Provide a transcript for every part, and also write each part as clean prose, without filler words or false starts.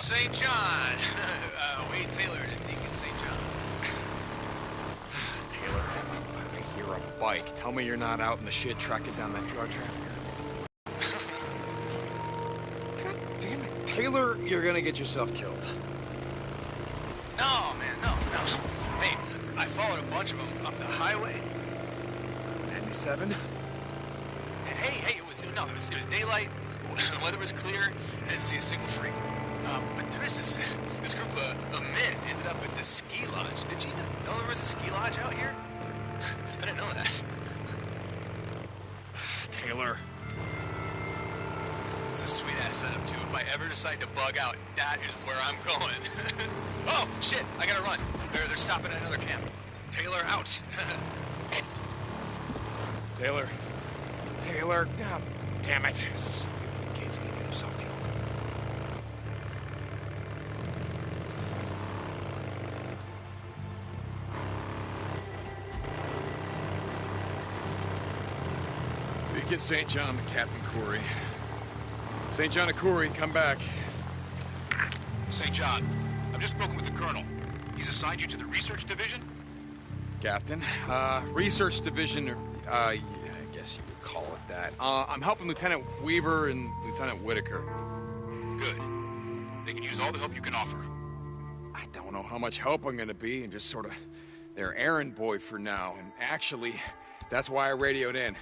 St. John. Wade Taylor to Deacon St. John. Taylor, I hear a bike. Tell me you're not out in the shit tracking down that drug trafficker. God damn it. Taylor, you're gonna get yourself killed. No, man, no. Hey, I followed a bunch of them up the highway. 97? Hey, it was daylight. The weather was clear. I didn't see a single freak. But there is this group of men ended up at this ski lodge. Did you even know there was a ski lodge out here? I didn't know that. Taylor. It's a sweet-ass setup, too. If I ever decide to bug out, that is where I'm going. Oh, shit, I gotta run. They're stopping at another camp. Taylor, out. Taylor. God damn it. Stupid kid's gonna get himself killed. Beacon St. John to Captain Corey. St. John to Corey, come back. St. John, I've just spoken with the Colonel. He's assigned you to the Research Division? Captain, Research Division, I guess you would call it that. I'm helping Lieutenant Weaver and Lieutenant Whitaker. Good. They can use all the help you can offer. I don't know how much help I'm gonna be, and just sort of their errand boy for now. And actually, that's why I radioed in.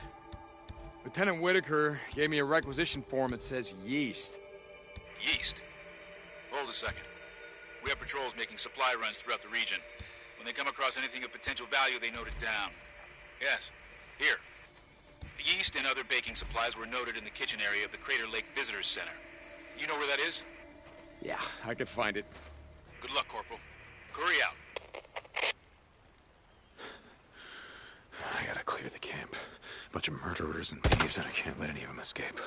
Lieutenant Whitaker gave me a requisition form that says yeast. Yeast? Hold a second. We have patrols making supply runs throughout the region. When they come across anything of potential value, they note it down. Yes. Here. Yeast and other baking supplies were noted in the kitchen area of the Crater Lake Visitors Center. You know where that is? Yeah, I could find it. Good luck, Corporal. Curry out. I gotta clear the camp. Bunch of murderers and thieves, and I can't let any of them escape.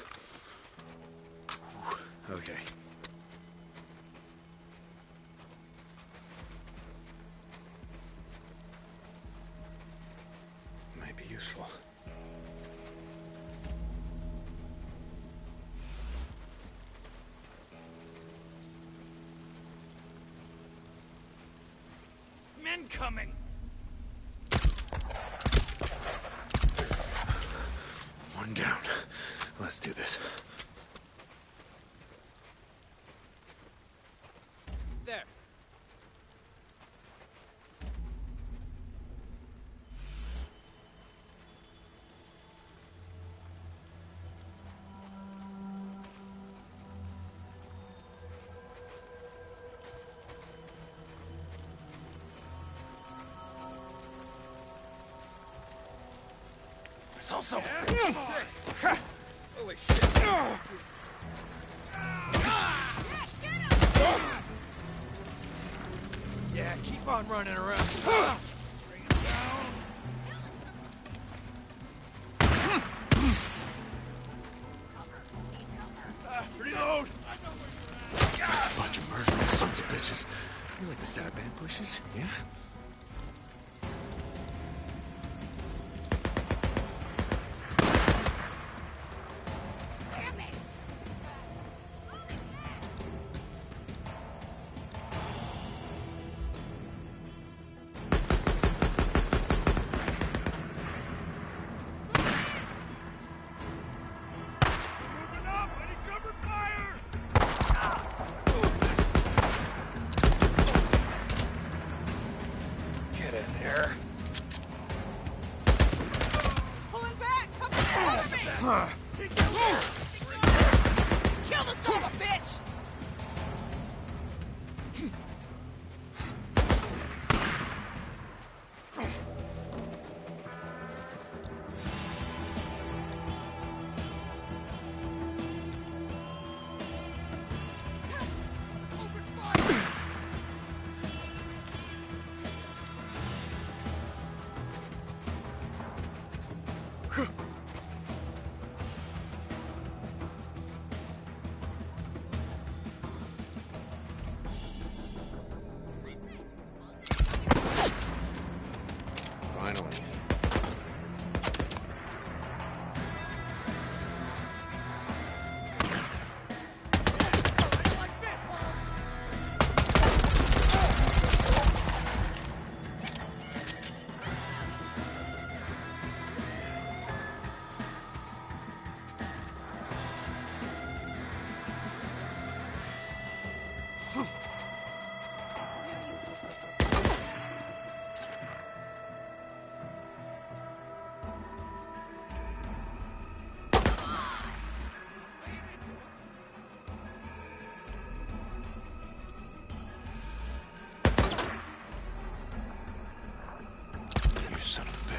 Okay. Might be useful. Men coming! One down. Let's do this. There. It's also... Holy shit. Yeah, keep on running around. Bring it down. Reload! Bunch of murderous sons of bitches. You like to set up ambushes? Yeah?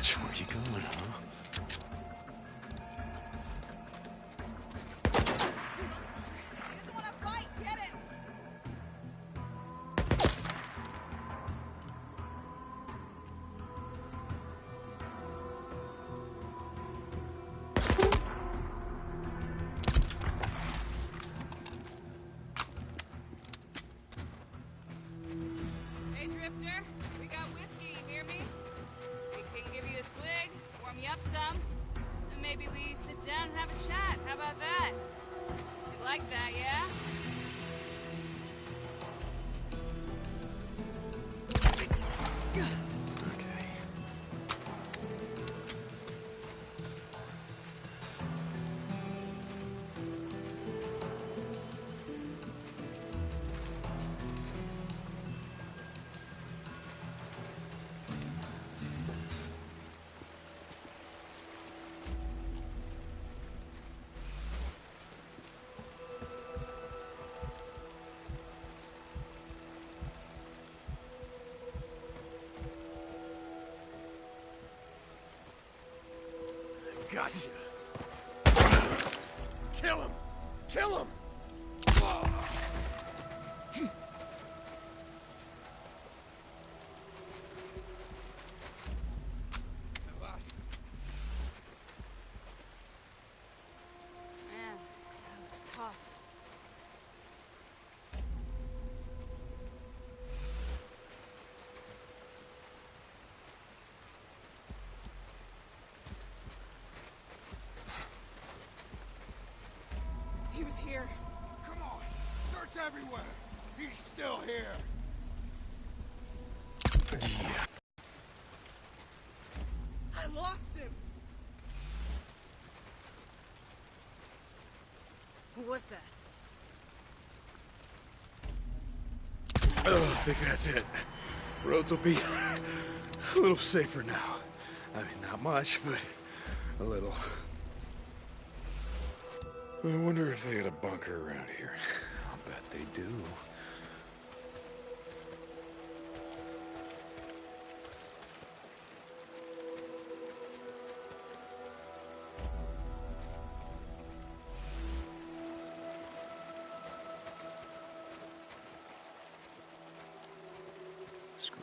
much. Where you going, huh? Hey, Drifter, we got whiskey, you hear me? We can give you a swig, warm you up some, and maybe we sit down and have a chat. How about that? You like that, yeah? Okay. Gotcha. Kill him! Kill him! Man, that was tough. He was here. Come on! Search everywhere! He's still here! I lost him. Who was that? I think that's it. Roads will be a little safer now. I mean, not much, but a little. I wonder if they had a bunker around here. I'll bet they do. Scrap.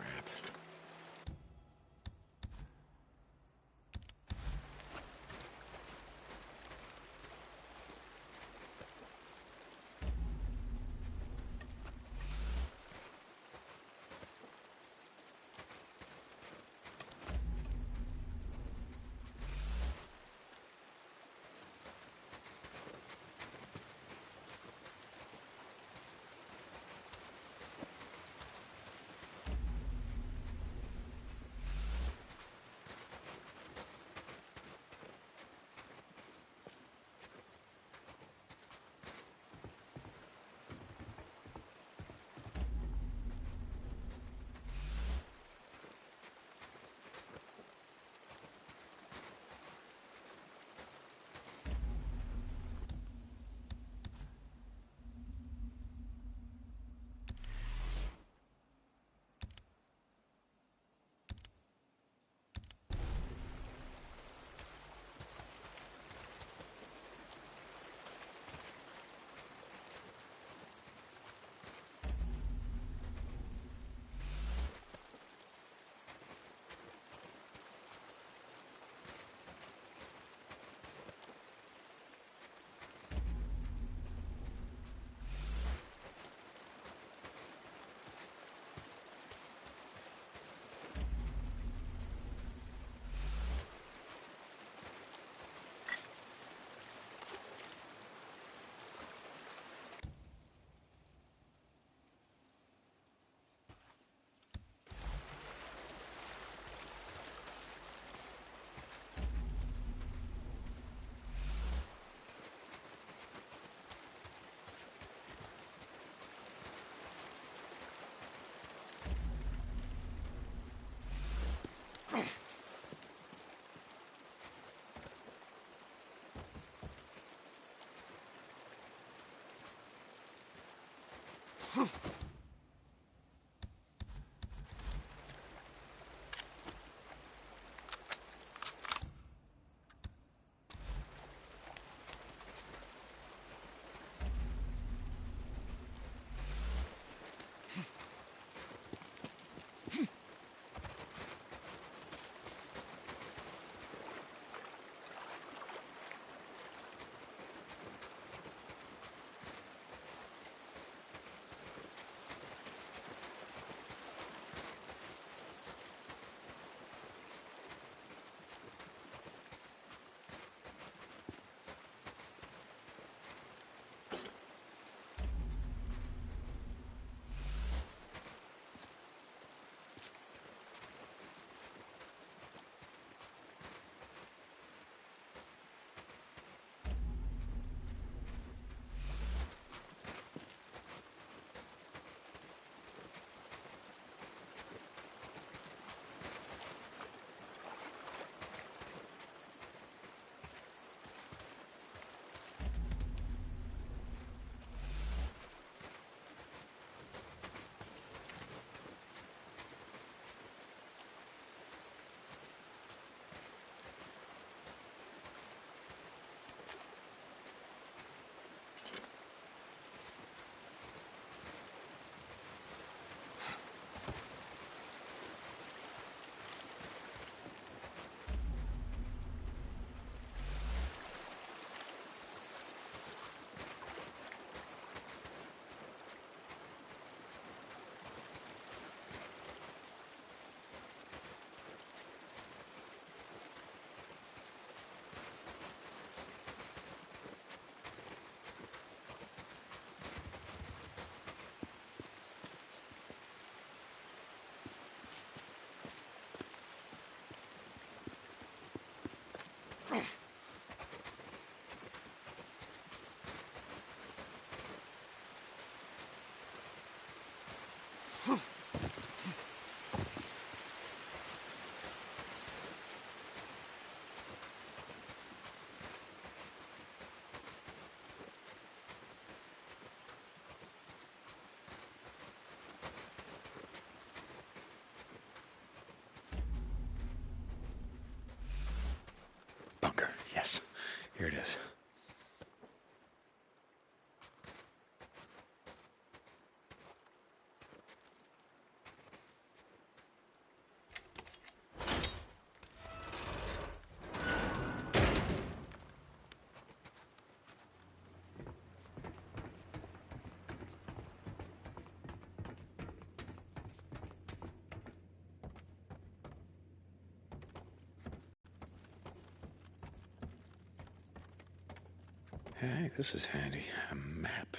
Hey, this is handy. A map.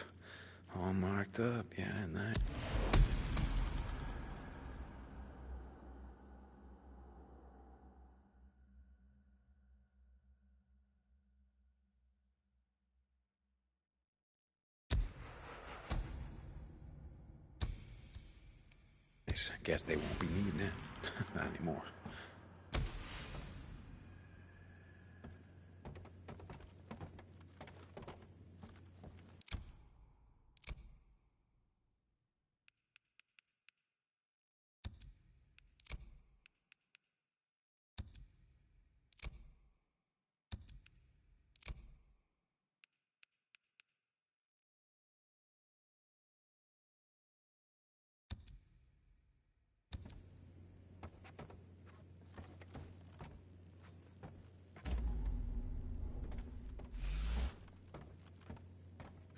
All marked up, yeah, and that... Guess they won't be needing it. Not anymore.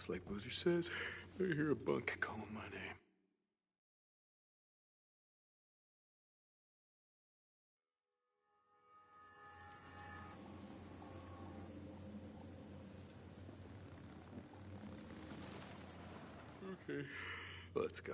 It's like Boozer says, I hear a bunk calling my name. Okay, let's go.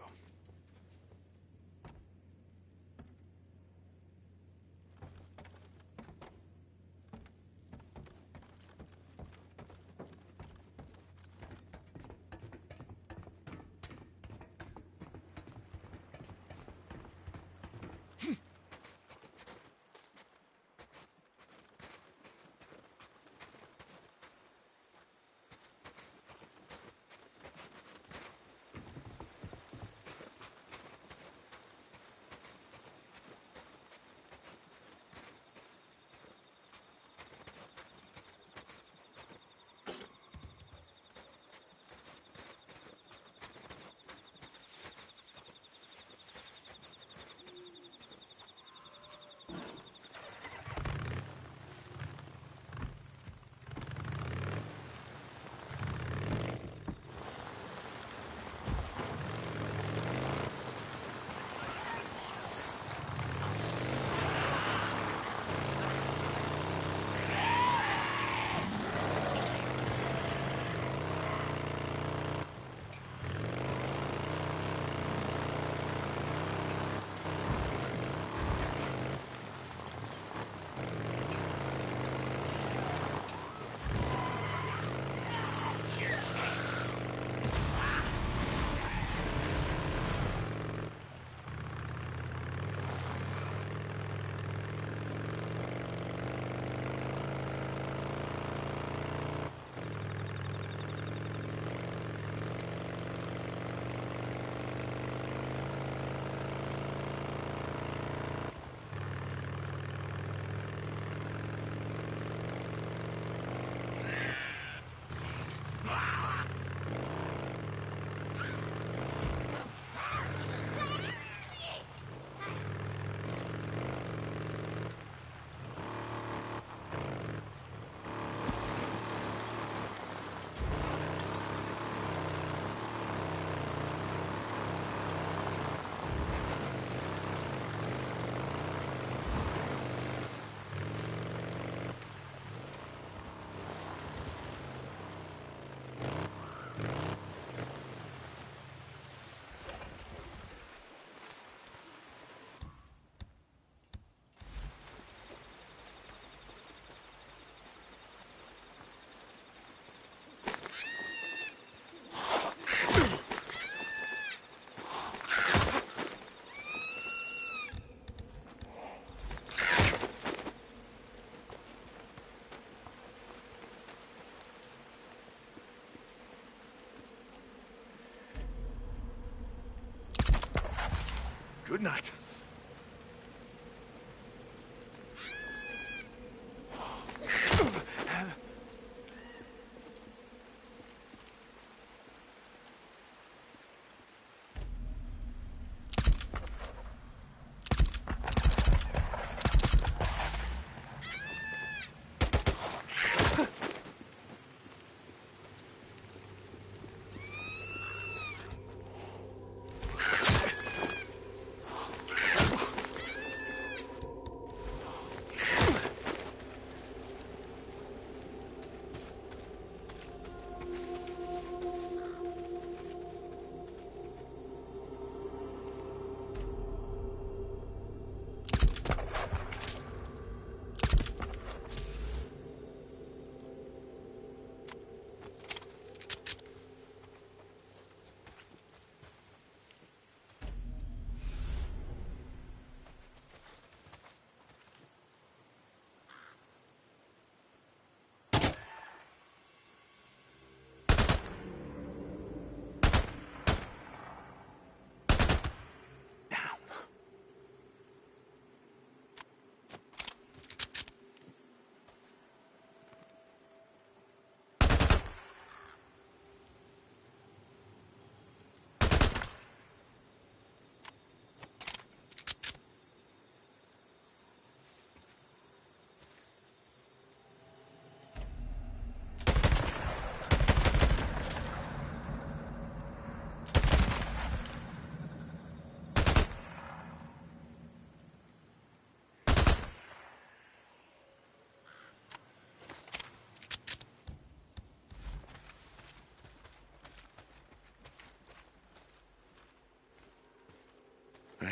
Good night.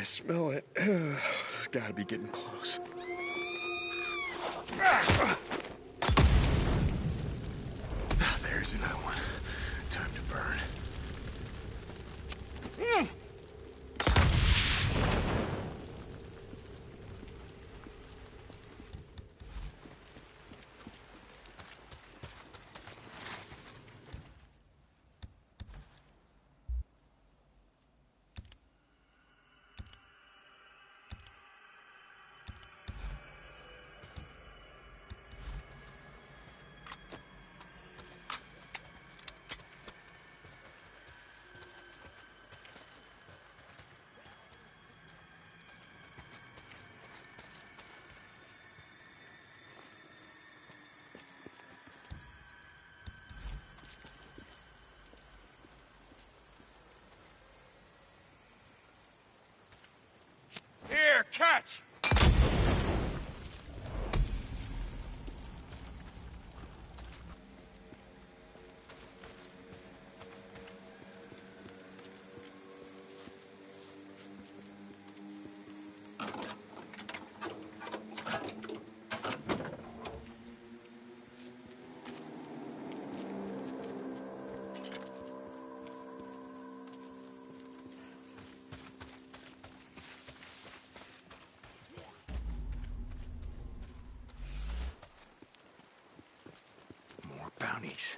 I smell it. It's gotta be getting close. There's another one. Time to burn. Here, catch! More bounties.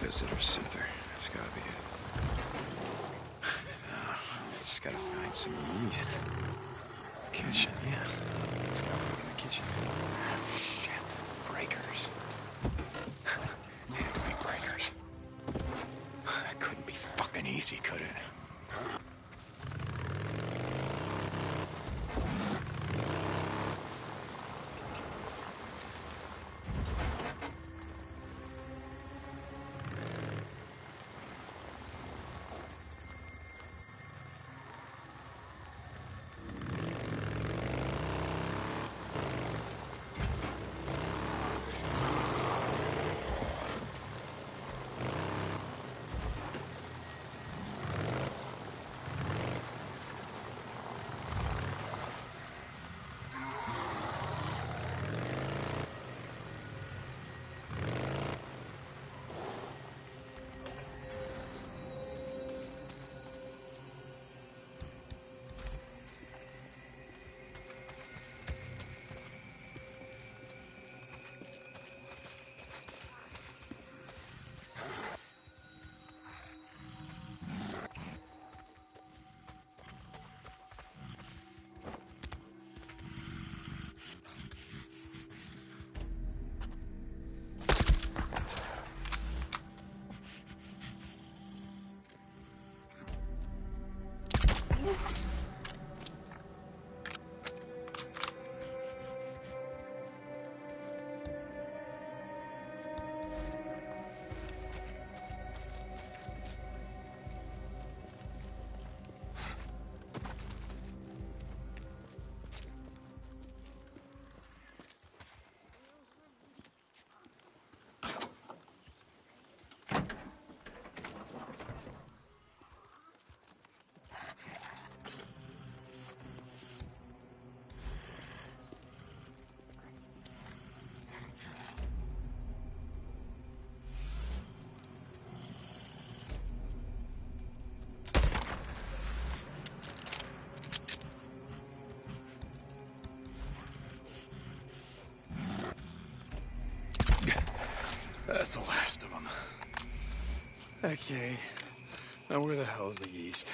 Visitor center. That's gotta be it. I just gotta find some yeast. Kitchen, yeah. It's gotta be in the kitchen. Shit. Breakers. Had to be breakers. That couldn't be fucking easy, could it? That's the last of them. Okay. Now where the hell is the yeast?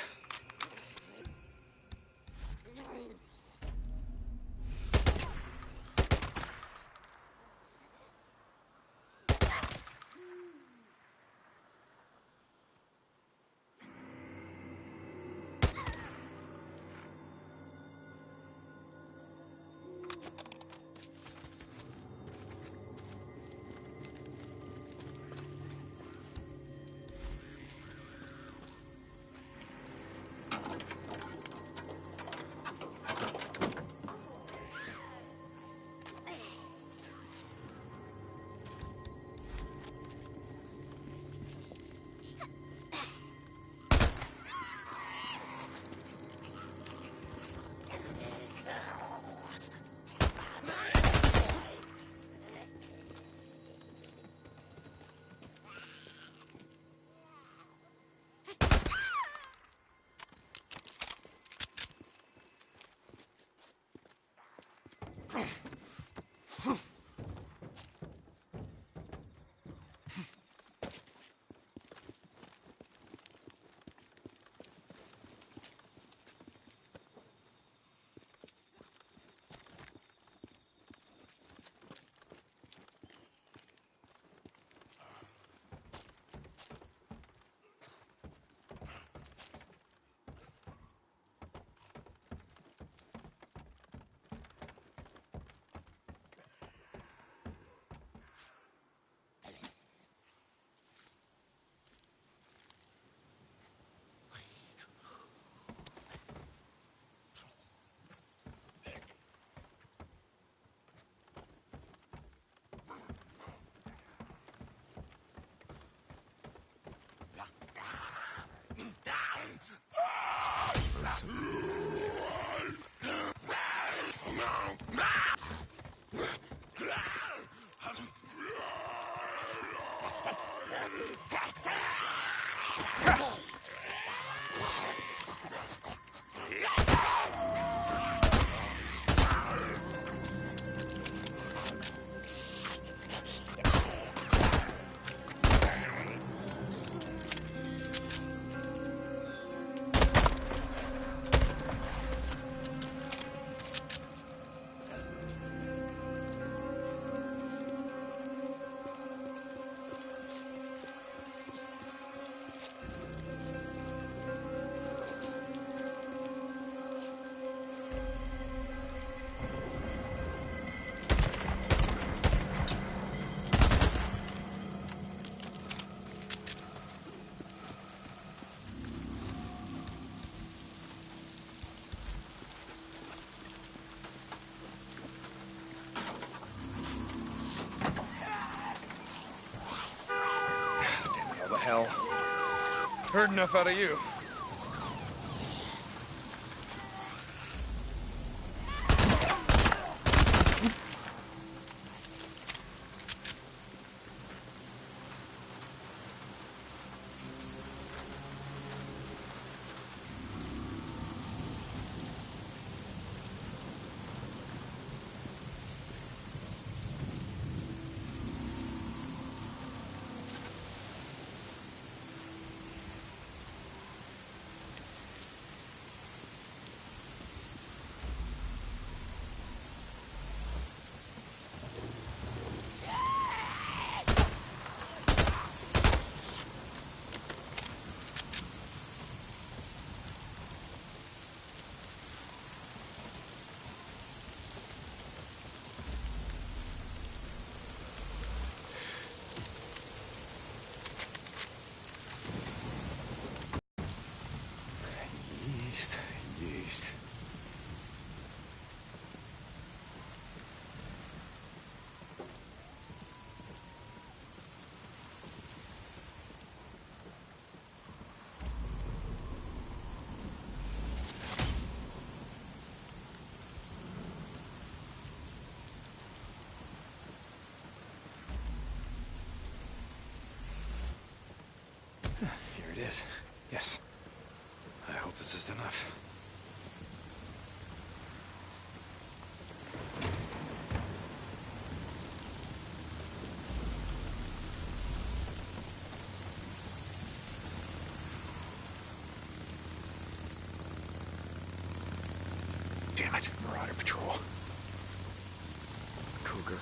Hell. Heard enough out of you. Yeast. Here it is. Yes. I hope this is enough. Damn it, we're out of patrol. Cougar.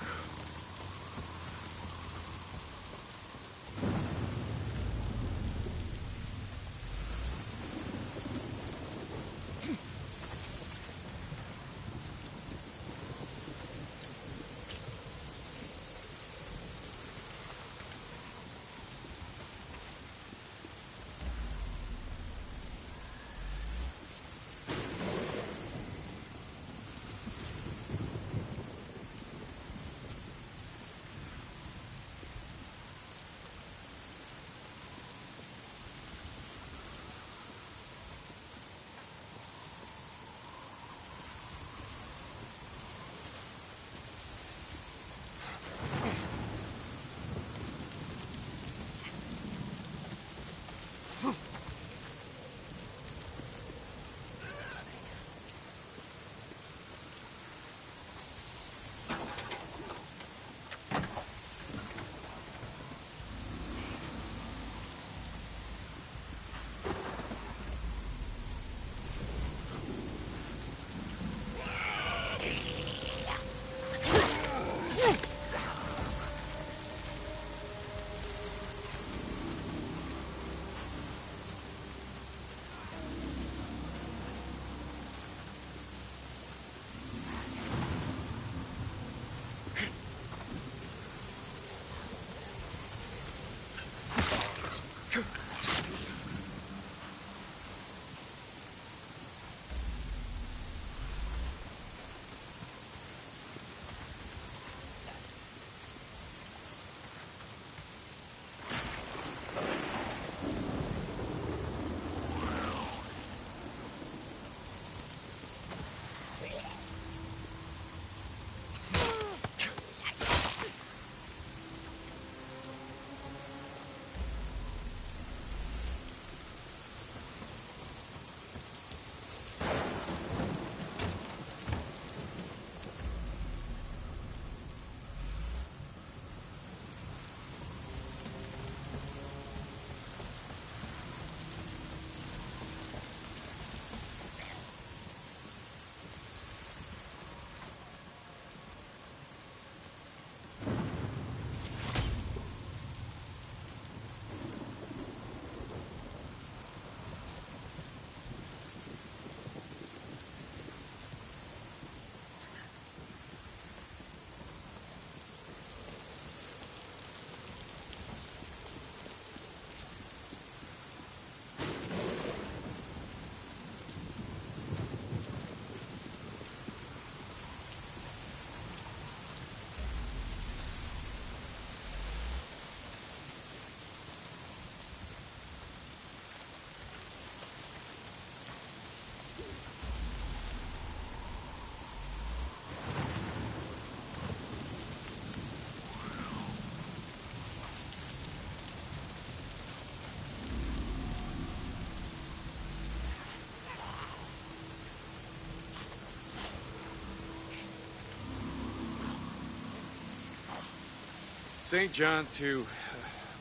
St. John to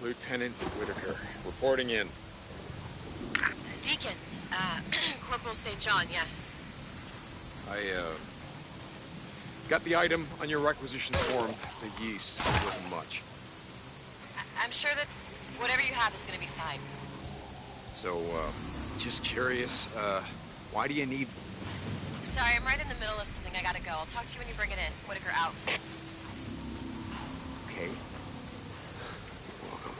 Lieutenant Whitaker. Reporting in. Deacon, Corporal St. John, yes. I, got the item on your requisition form. The yeast. It wasn't much. I'm sure that whatever you have is gonna be fine. So, just curious, why do you need... Sorry, I'm right in the middle of something. I gotta go. I'll talk to you when you bring it in. Whitaker out. Okay. Welcome.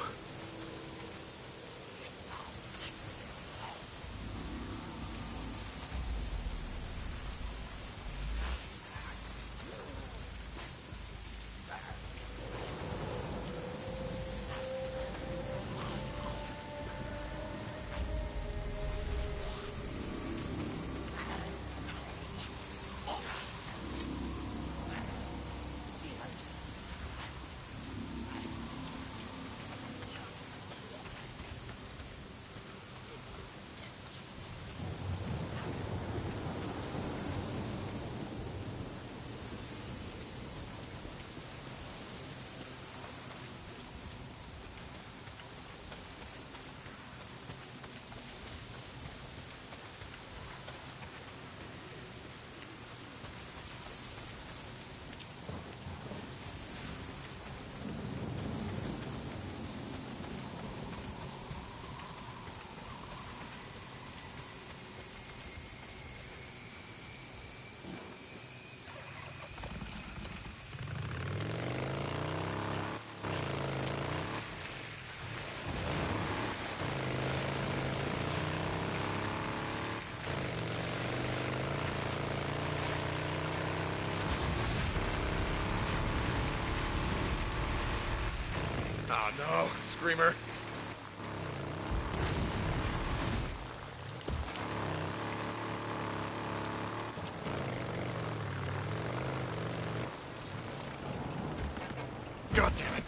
Oh no, Screamer. God damn it.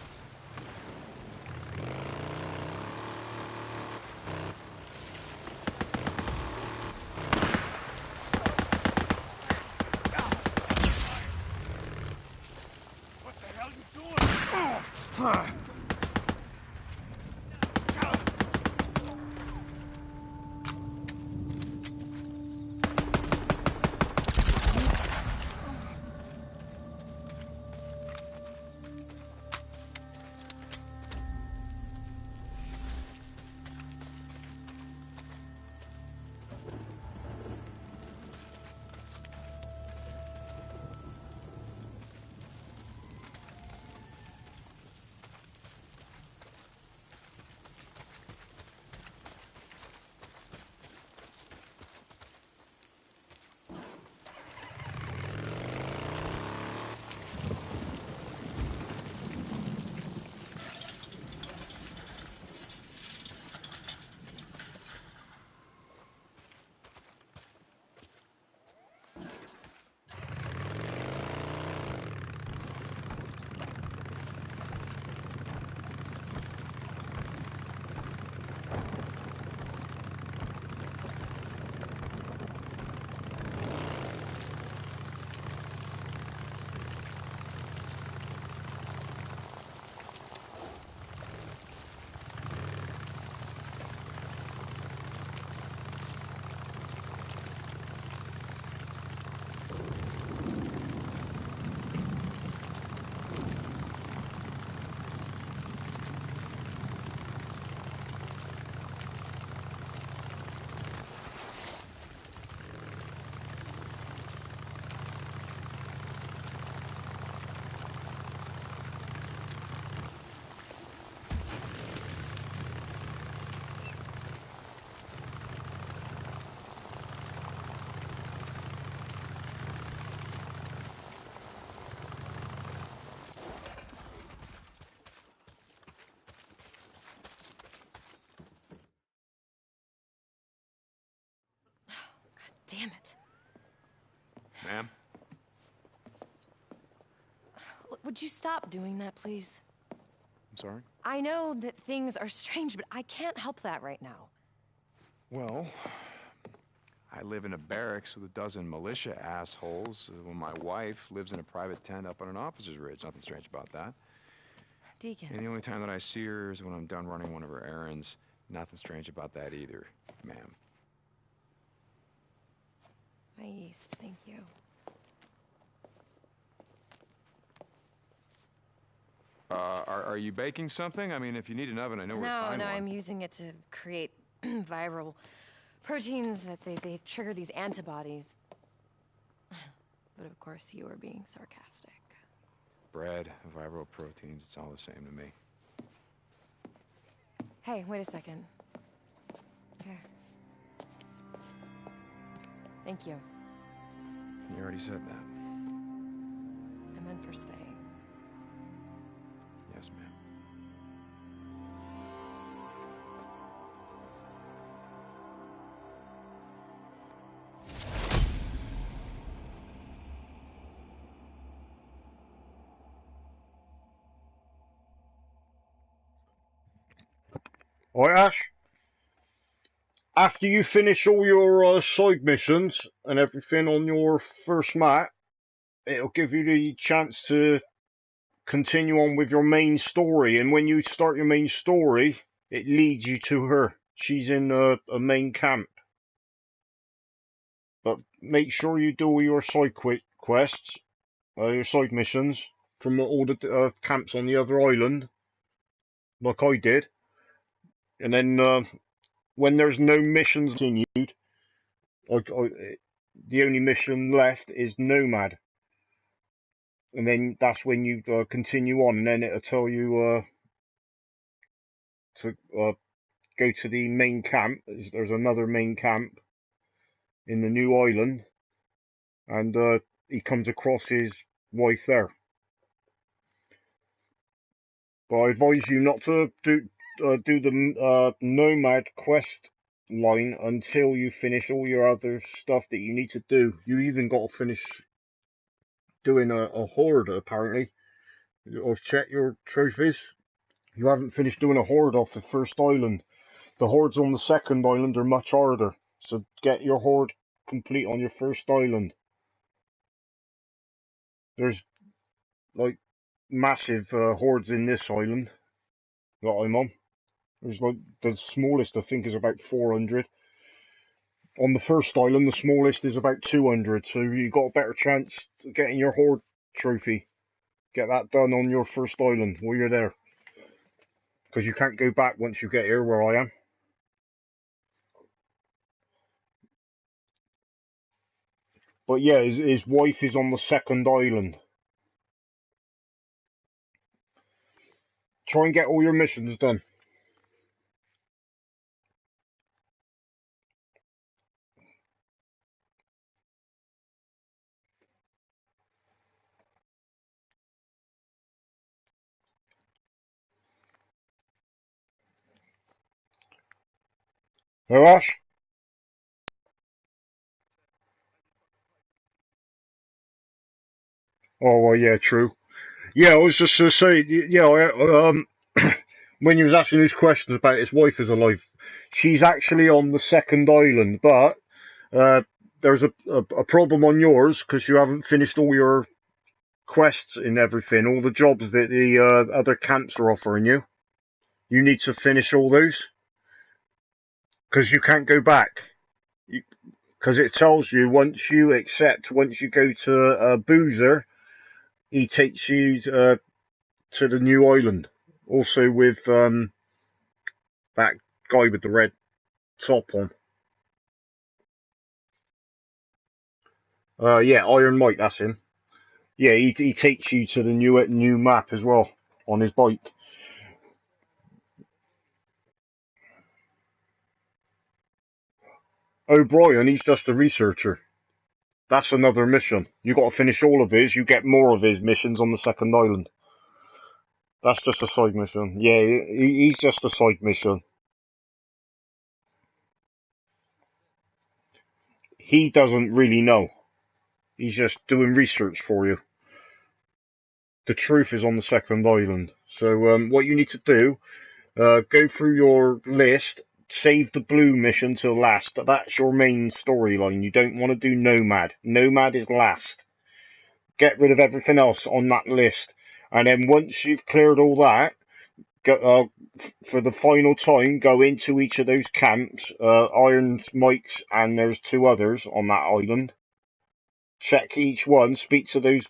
What the hell you doing? Damn it. Ma'am? Look, would you stop doing that, please? I'm sorry? I know that things are strange, but I can't help that right now. Well, I live in a barracks with a dozen militia assholes when my wife lives in a private tent up on an officer's ridge. Nothing strange about that. Deacon. And the only time that I see her is when I'm done running one of her errands. Nothing strange about that either, ma'am. My yeast, thank you. Are you baking something? I mean, if you need an oven, I know where to find No, one. I'm using it to create viral proteins that they trigger these antibodies. But of course, you are being sarcastic. Bread, viral proteins, it's all the same to me. Hey, wait a second. Here. Thank you. You already said that. I meant for staying. Yes, ma'am. Alright, Ash. After you finish all your side missions and everything on your first map, it'll give you the chance to continue on with your main story. And when you start your main story, it leads you to her. She's in a main camp. But make sure you do all your side quests, your side missions from all the camps on the other island, like I did. And then when there's no missions continued, the only mission left is Nomad. And then that's when you continue on, and then it'll tell you to go to the main camp. There's another main camp in the new island, and he comes across his wife there. But I advise you not to do the Nomad quest line until you finish all your other stuff that you need to do. You even got to finish doing a horde, apparently. Or check your trophies. You haven't finished doing a horde off the first island. The hordes on the second island are much harder. So get your horde complete on your first island. There's like massive hordes in this island that I'm on. There's like the smallest I think is about 400. On the first island, the smallest is about 200. So you got a better chance of getting your horde trophy. Get that done on your first island while you're there, because you can't go back once you get here where I am. But yeah, his wife is on the second island. Try and get all your missions done. Hey, Ash? Oh, well, yeah, true. Yeah, I was just to say, yeah, when you was asking these questions about his wife is alive, she's actually on the second island, but there's a problem on yours because you haven't finished all your quests and everything, all the jobs that the other camps are offering you. You need to finish all those because you can't go back. Because it tells you once you go to Boozer, he takes you to the new island. Also with that guy with the red top on. Yeah, Iron Mike, that's him. Yeah, he takes you to the new map as well on his bike. O'Brien, he's just a researcher. That's another mission. You got to finish all of his. You get more of his missions on the second island. That's just a side mission. Yeah, he's just a side mission. He doesn't really know. He's just doing research for you. The truth is on the second island. So what you need to do, go through your list, save the blue mission till last. That's your main storyline. You don't want to do Nomad. Nomad is last. Get rid of everything else on that list. And then once you've cleared all that, go, for the final time, go into each of those camps, Iron Mike's, and there's two others on that island. Check each one, speak to those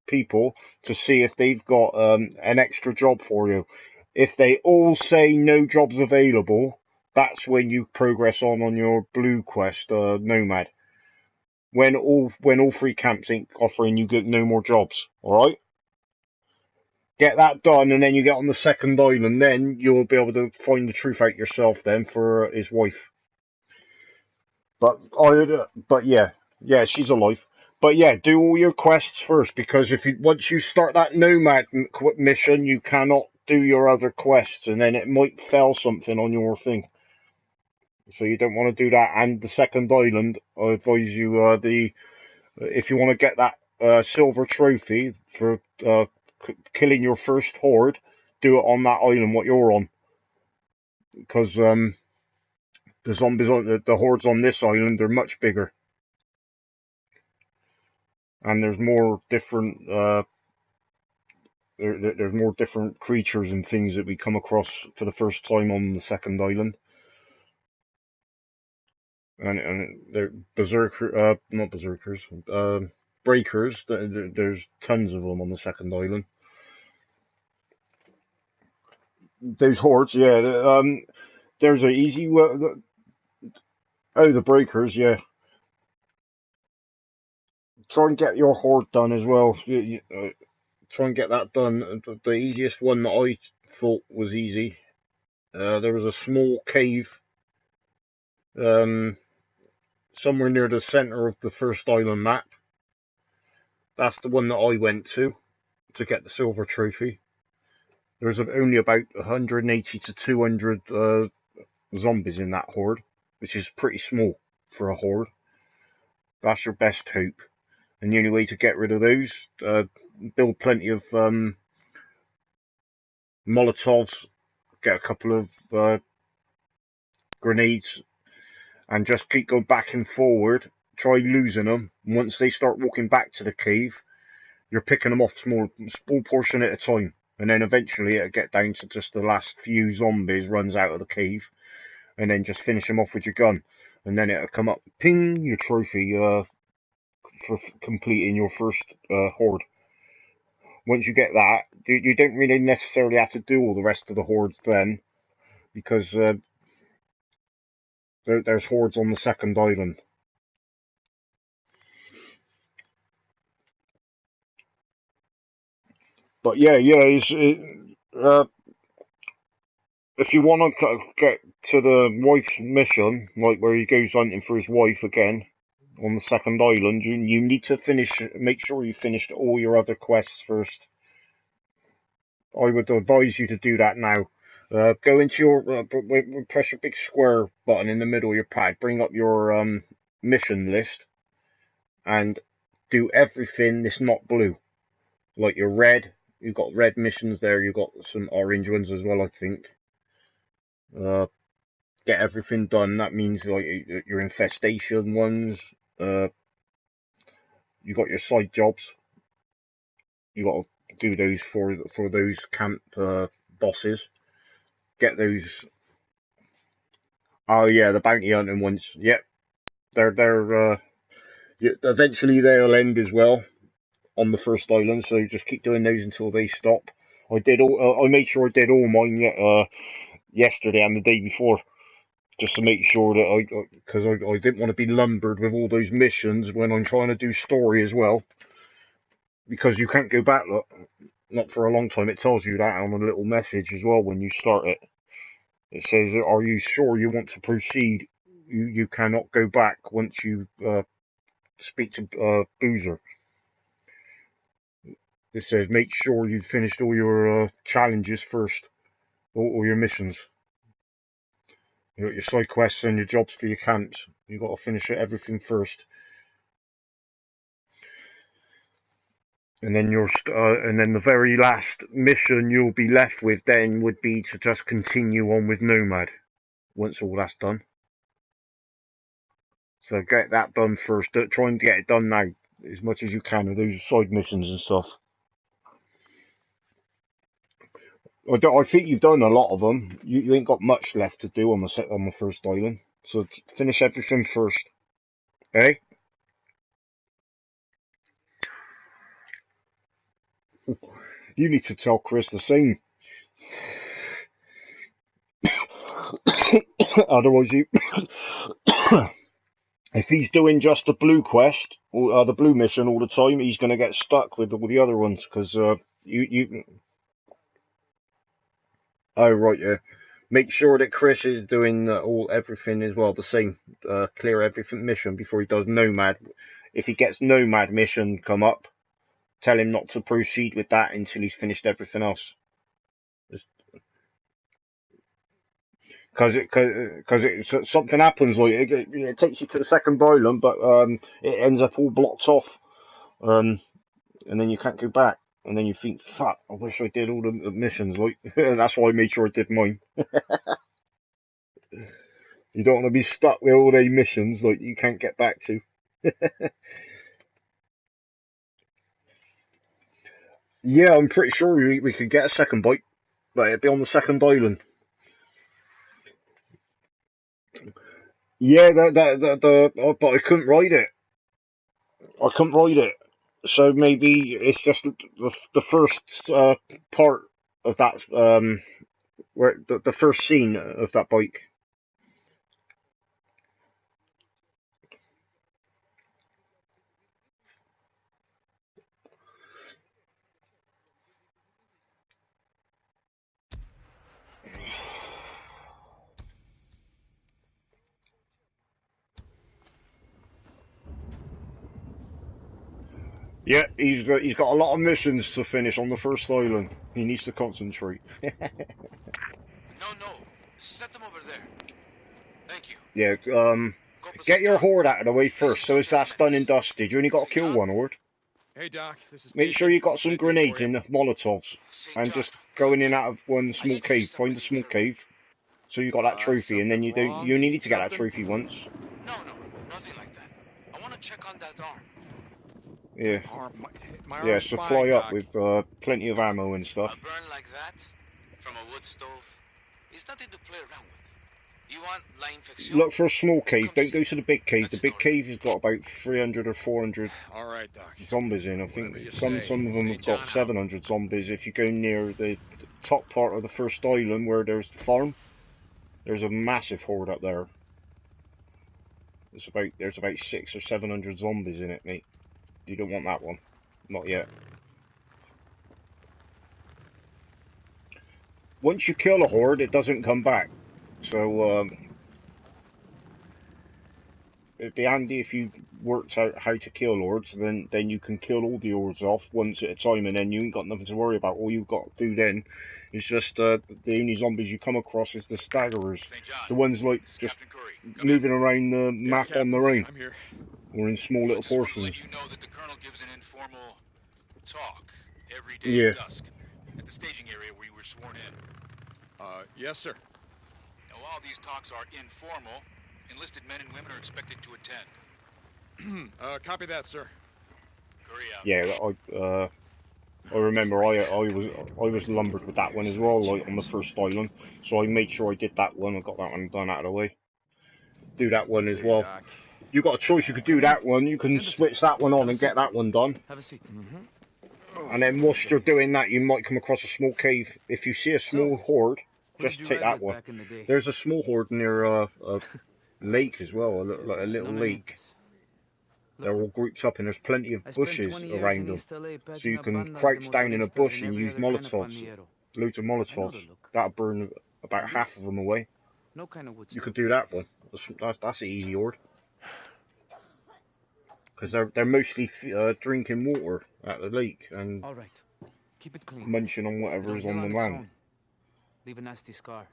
people to see if they've got an extra job for you. If they all say no jobs available, that's when you progress on your blue quest, Nomad. When all three camps ain't offering you no more jobs, alright? Get that done, and then you get on the second island, then you'll be able to find the truth out yourself then for his wife. But yeah, she's alive. But yeah, do all your quests first, because once you start that Nomad mission, you cannot do your other quests, and then it might fail something on your thing. So you don't want to do that. And the second island, I advise you if you want to get that silver trophy for killing your first horde, do it on that island what you're on, because the zombies the hordes on this island are much bigger. And there's more different there's more different creatures and things that we come across for the first time on the second island. And they're not berserkers, breakers. There's tons of them on the second island. Those hordes, yeah. There's an easy way. Oh, the breakers, yeah. Try and get your horde done as well. Try and get that done. The easiest one that I thought was easy. There was a small cave somewhere near the center of the first island map. That's the one that I went to get the silver trophy. There's only about 180 to 200 zombies in that horde, which is pretty small for a horde. That's your best hope. And the only way to get rid of those, build plenty of Molotovs, get a couple of grenades, and just keep going back and forward. Try losing them. Once they start walking back to the cave, you're picking them off small portion at a time. And then eventually it'll get down to just the last few zombies runs out of the cave. And then just finish them off with your gun. And then it'll come up, ping, your trophy for completing your first horde. Once you get that, you don't really necessarily have to do all the rest of the hordes then. Because there's hordes on the second island. But yeah, if you want to get to the wife's mission, like where he goes hunting for his wife again on the second island, you need to make sure you finished all your other quests first. I would advise you to do that now. Go into your press your big square button in the middle of your pad, bring up your mission list, and do everything that's not blue. Like your red, you've got red missions there, you've got some orange ones as well, I think. Get everything done. That means like your infestation ones. You got your side jobs. You got to do those for those camp bosses. Get those. Oh yeah, the bounty hunting ones. Yep, they're eventually they'll end as well on the first island. So just keep doing those until they stop. I made sure I did all mine yesterday and the day before, just to make sure that because I didn't want to be lumbered with all those missions when I'm trying to do story as well, because you can't go back, not for a long time. It tells you that on a little message as well when you start it. It says, are you sure you want to proceed? You cannot go back once you speak to Boozer. It says, make sure you've finished all your challenges first, all your missions. You got your side quests and your jobs for your camps. You got to finish everything first. And then and then the very last mission you'll be left with then would be to just continue on with Nomad once all that's done. So get that done first. Try and get it done now as much as you can with those side missions and stuff. I think you've done a lot of them. You ain't got much left to do on the first island. So finish everything first. Eh? You need to tell Chris the same. Otherwise if he's doing just the blue quest or the blue mission all the time, he's going to get stuck with the other ones because you. Oh right, yeah. Make sure that Chris is doing everything as well, the same. Clear everything mission before he does Nomad. If he gets Nomad mission come up, tell him not to proceed with that until he's finished everything else. Because something happens, like it takes you to the second island, but it ends up all blocked off, and then you can't go back, and then you think, fuck, I wish I did all the missions, like that's why I made sure I did mine. You don't want to be stuck with all those missions like you can't get back to. Yeah, I'm pretty sure we could get a second bite, but it'd be on the second island. Yeah, but I couldn't ride it. I couldn't ride it. So maybe it's just the first part of that, where the first scene of that bike. Yeah, he's got a lot of missions to finish on the first island. He needs to concentrate. No. Set them over there. Thank you. Yeah, Corporal get St. your John. horde out of the way This first, is so as Dr. that's done and Jimenez. dusted. You only got to St. kill John? one horde. Hey, Doc, this is Make sure Deacon. you got What some can I do for grenades you? and Molotovs. St. And John. just go in Good. and out of one I small need you to cave. step Find with the me small for... cave. So you got that trophy, and then Something wrong? you only need Need to get that something? trophy once. No, nothing like that. I want to check on that arm. Yeah. My Yeah, arm's supply fine, up Doc. with plenty of ammo and A stuff. burn like that, from a wood stove, is nothing to play around with. You want la infección? Look for a small cave. Come Don't see go to the big cave. That's The an big order. cave has got about 300 or 400 All right, Doc. zombies in. I Whatever think you some say. of them St. have got John out. 700 zombies. If you go near the top part of the first island where there's the farm, there's a massive horde up there. There's about 600 or 700 zombies in it, mate. You don't want that one. Not yet. Once you kill a horde, it doesn't come back. So it'd be handy if you worked out how to kill hordes. Then you can kill all the hordes off once at a time, and then you ain't got nothing to worry about. All you've got to do then is just the only zombies you come across is the staggerers, St. John. the ones like This is just Captain Curry. Come moving around the Yeah, map Captain, on their own, I'm here. or in small in. I little just want to portions. let you know that the Colonel gives an informal talk every day Yeah. at dusk at the staging area where you were sworn in. Yes, sir. Now, while these talks are informal, enlisted men and women are expected to attend. Copy that, sir. Curry out. Yeah, I remember I was lumbered with that one as well, like on the first island. So I made sure I did that one. I got that one done out of the way. Do that one as Hey, well. Doc. You got a choice. You could do that one. You can switch that one on and get that one done. Have a seat. And then whilst you're doing that, you might come across a small cave. If you see a small horde, Who did just you take ride that with one. back in the day? There's a small horde near a lake as well, like a little No lake. mentes. They're all grouped up, and there's plenty of I spent bushes 20 years around in them. East LA So patching you up can bandas de crouch down in a motoristas bush and and every use other kind of Molotovs. pandillero. Loads of I know Molotovs. the look. That'll burn about And half this? of them away. No kind of wood You could stove do that like one. this. That's an easy horde. Because they're mostly drinking water at the lake and All right. Keep it clean. munching on It'll whatever is heal on the its land. own. Leave a nasty scar.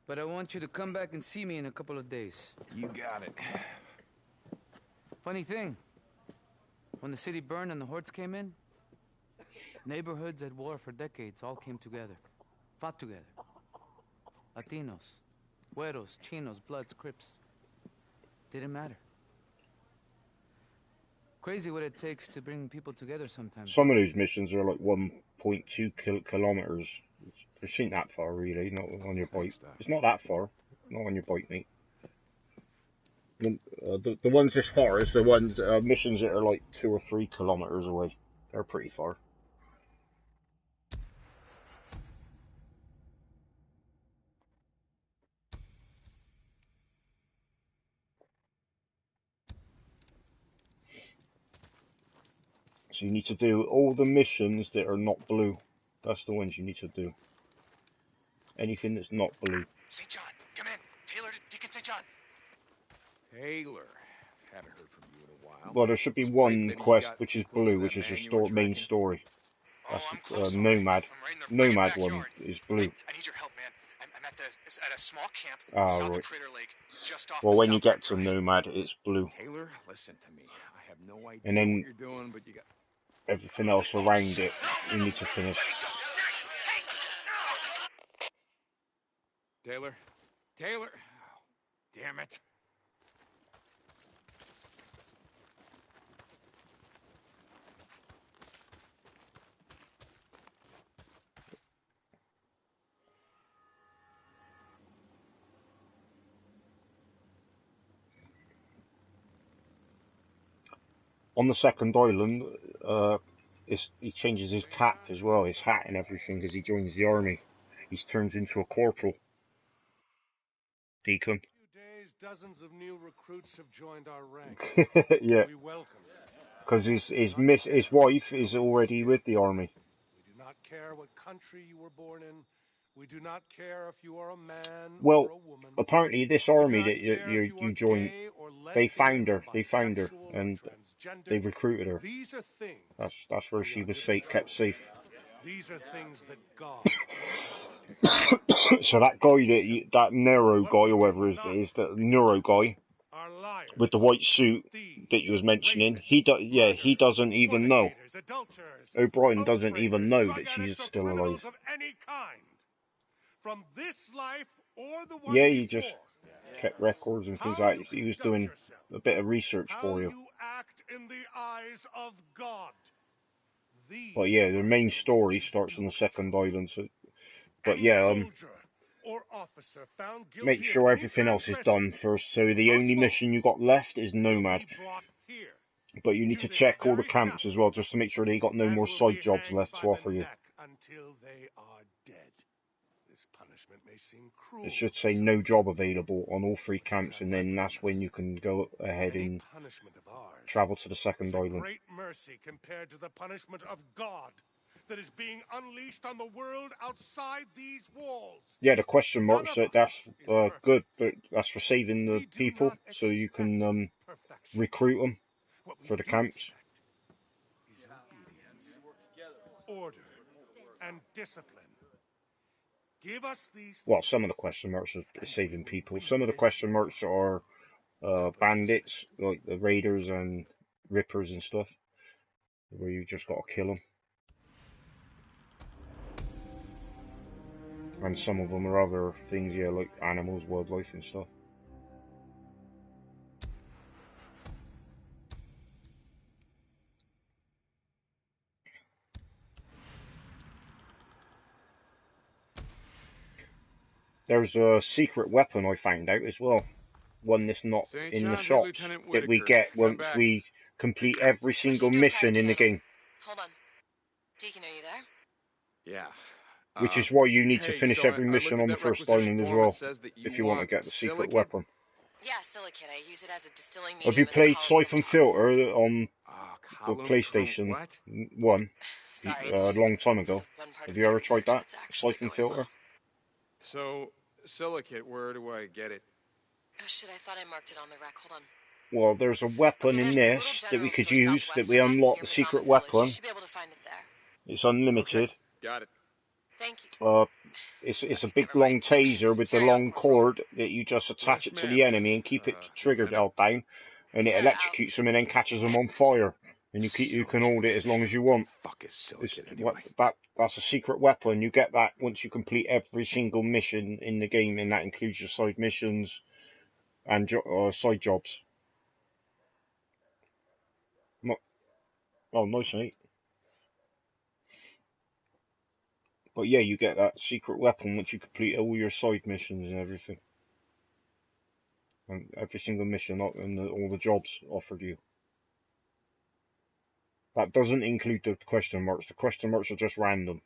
But I want you to come back and see me in a couple of days. You got it. Funny thing. When the city burned and the hordes came in, neighborhoods at war for decades all came together. Fought together. Latinos, Güeros, Chinos, Bloods, Crips. Didn't matter. Crazy what it takes to bring people together sometimes. Some of those missions are like 1.2 kilometers. It ain't that far really, not on your bike. It's not that far, not on your bike, mate. The ones this far is the ones missions that are like 2 or 3 kilometers away. They're pretty far. So you need to do all the missions that are not blue. That's the ones you need to do. Anything that's not blue. St. John, come in. Taylor to Deacon St. John. Taylor. Haven't heard from you in a while. Well, there should be It's one great that you quest got which too is close to blue, that which is man your you were main tracking. story. Oh, That's I'm close. Nomad. I'm right in their friggin' Nomad one backyard. is blue. I need your help, man. I'm at a small camp Ah, south right. of Crater Lake, just off Well, the when you South get Park to Drive. Nomad, it's blue. Taylor, listen to me. I have no idea And then what you're doing, but you got... everything else around it, you need to finish. Taylor? Taylor? Oh, damn it. On the second island, he changes his cap as well, his hat and everything as he joins the army. He turns into a corporal. Deacon. Few days, dozens of new recruits have joined our ranks. Yeah, We welcome them. because his wife is already with the army. We do not care what country you were born in. We do not care if you are a man Well, or a woman. apparently this We do army not that care if you you are joined, gay or they found lesbian, her. They found her, bisexual, or and transgender. they recruited her. These are things. That's where we she are was to safe, kept control. safe. These are things that God has ordained. So that guy that Nero What guy, we or do whatever not is the Neuro guy are liars, with the white suit that you thieves, was mentioning. rapists, Yeah, he murderers, doesn't even know. fornicators, adulterers, O'Brien oath doesn't even breakers, know drug that addicts, she's or still criminals alive. of any kind, from this life or the one Yeah, he before. just kept records and things How like you that. He was conduct doing yourself, a bit of research how for you. you act in the eyes of God. But These yeah, the are main things story that you starts do on the second control. island. So, but Any yeah, soldier or officer found make guilty of sure any everything else is transgression done first. So the or only smoke mission you got left is will Nomad. be brought here But you need to to this check all the very camps as scaffold well, just to make sure they got no and more will side be jobs hanged left by to the offer you. neck until they are dead. This punishment may seem cruel. It should say to some no of you, job available on all three but you camps, have and my then that's when promise. you can go ahead Any and punishment of ours travel to the is second a island. great mercy compared to the punishment of God that is being unleashed on the world outside these walls. Yeah, the question None marks, of that's us is perfect. good, but that's for saving the We do people, not so you can expect perfection. recruit them What we for the do camps. expect is obedience, order, and discipline. Give us these Well, things, some of the question marks are and we saving will people. win Some of the this question war. marks are Complete this bandits, mission. like the raiders and rippers and stuff, where you just got to kill them. And some of them are other things, yeah, like animals, wildlife and stuff. There's a secret weapon I found out as well. One that's not St. in the John's, you're shops Lieutenant that we Whitaker. get Come once back. we complete every single Switching to a quiet mission in the channel. game. Hold on. Deacon, are you there? Yeah. Which is why you need to Hey, finish so every I looked mission at on the that first requisition island as form. It well, says that you if you want to want get the secret silicate? weapon. Yeah, silicate. I use it as a distilling Have medium you in the played column Siphon Filter on Oh, the column chrome. PlayStation What? 1 Sorry, a long time it's ago? the one part Have of you my ever tried research that? that's actually Siphon going Filter? well. So, silicate, where do I get it? Oh shit, I thought I marked it on the rack. Hold on. Well, there's a weapon Okay, in there's this little this that we general could store use, that southwest we of us unlock near the Mazama secret Village. You weapon. should be able to find it there. It's Okay, unlimited. got it. Thank you. It's a Sorry, big never mind. long taser with the Carry on, long Corporal. cord that you just attach Yes, it to ma'am. the enemy and keep it trigger Lieutenant. held down, and it Sir, out. electrocutes them and then catches them on fire. And you can hold it as long as you want. Fuck is It's silicate anyway? that's a secret weapon. You get that once you complete every single mission in the game, and that includes your side missions and side jobs. Oh, nice, mate. But yeah, you get that secret weapon once you complete all your side missions and everything. And every single mission and all the jobs offered you. That doesn't include the question marks. The question marks are just random.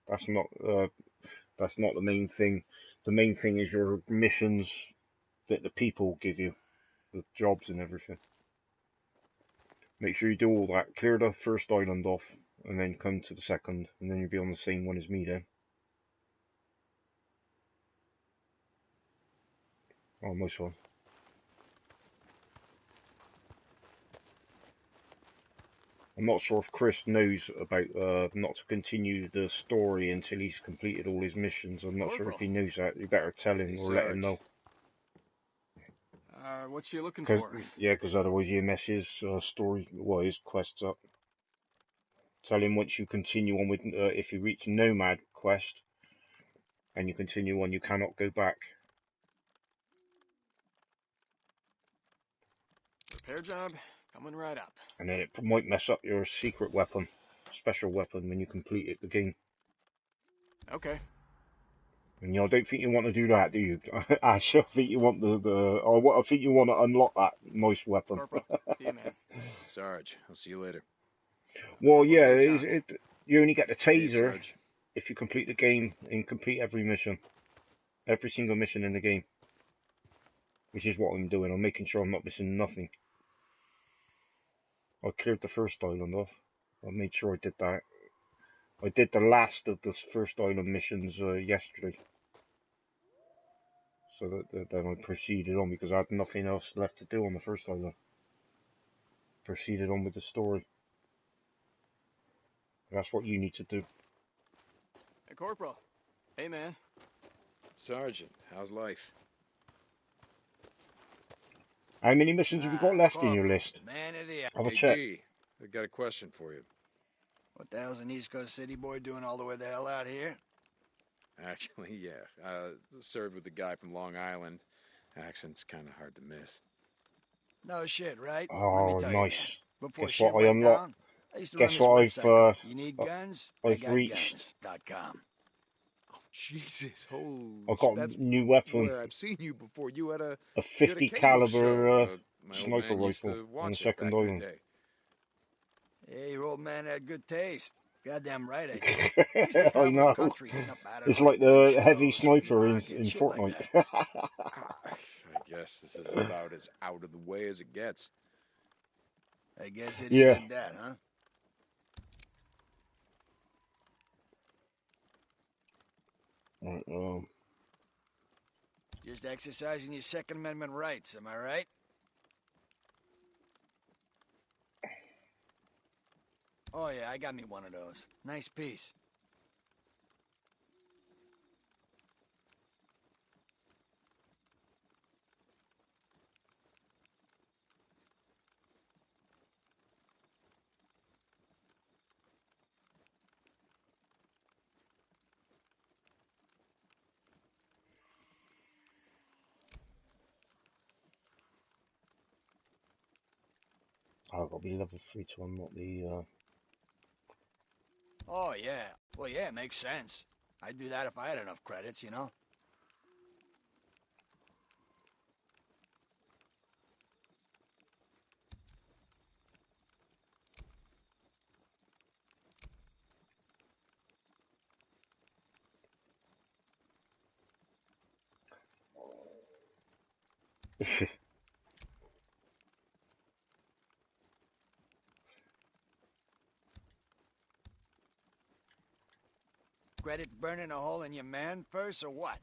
That's not the main thing. The main thing is your missions that the people give you, the jobs and everything. Make sure you do all that. Clear the first island off, and then come to the second, and then you'll be on the same one as me then. Oh, nice one. I'm not sure if Chris knows about not to continue the story until he's completed all his missions. I'm not sure if he knows that. You better tell him or let him know. What's she looking Cause, for? yeah, because otherwise he'll mess his story, well, his quests up. Tell him once you continue on with, if you reach Nomad quest, and you continue on, you cannot go back. Repair job coming right up. And then it might mess up your secret weapon, special weapon, when you complete it, the game. Okay. And I don't think you want to do that, do you? Ash, I think you want I think you want to unlock that nice weapon. Corporal, see you, man. Sarge, I'll see you later. Well, yeah, St. John. you only get the Hey, taser Sarge. if you complete the game and complete every mission. Every single mission in the game. Which is what I'm doing. I'm making sure I'm not missing nothing. I cleared the first island off. I made sure I did that. I did the last of the first island missions yesterday. So that then I proceeded on because I had nothing else left to do on the first island. Proceeded on with the story. That's what you need to do. Hey, Corporal. Hey, man. Sergeant, how's life? How many missions have you got left in your Corporal, list? man of the hour. Have a Hey, check. D, I got a question for you. What the hell's an East Coast city boy doing all the way the hell out here? Actually, yeah. Served with a guy from Long Island. Accent's kind of hard to miss. No shit, right? Let me Oh, tell you, man. nice. Before Guess shit what I went unlocked? down, I used to run Guess this what website called You Need Guns? I I've Got reached? Guns.com. Oh, Jesus. Holy I've got that's a new weapon. where I've seen you before. You had a A 50 cable caliber show. My old sniper man used rifle to on the watch it second back in the island. day. Hey, your old man had good taste. Goddamn right I did. I used to I travel the know. country hitting up battered It's like gun the heavy shows, flea sniper markets, in shit like Fortnite. that. I guess this is about as out of the way as it gets. I guess it is Yeah. at that, huh? Right, Just exercising your Second Amendment rights, am I right? Oh yeah, I got me one of those. Nice piece. I've got to be level 3 to unlock the. Oh yeah. Well yeah, it makes sense. I'd do that if I had enough credits, you know? Credit burning a hole in your man purse or what?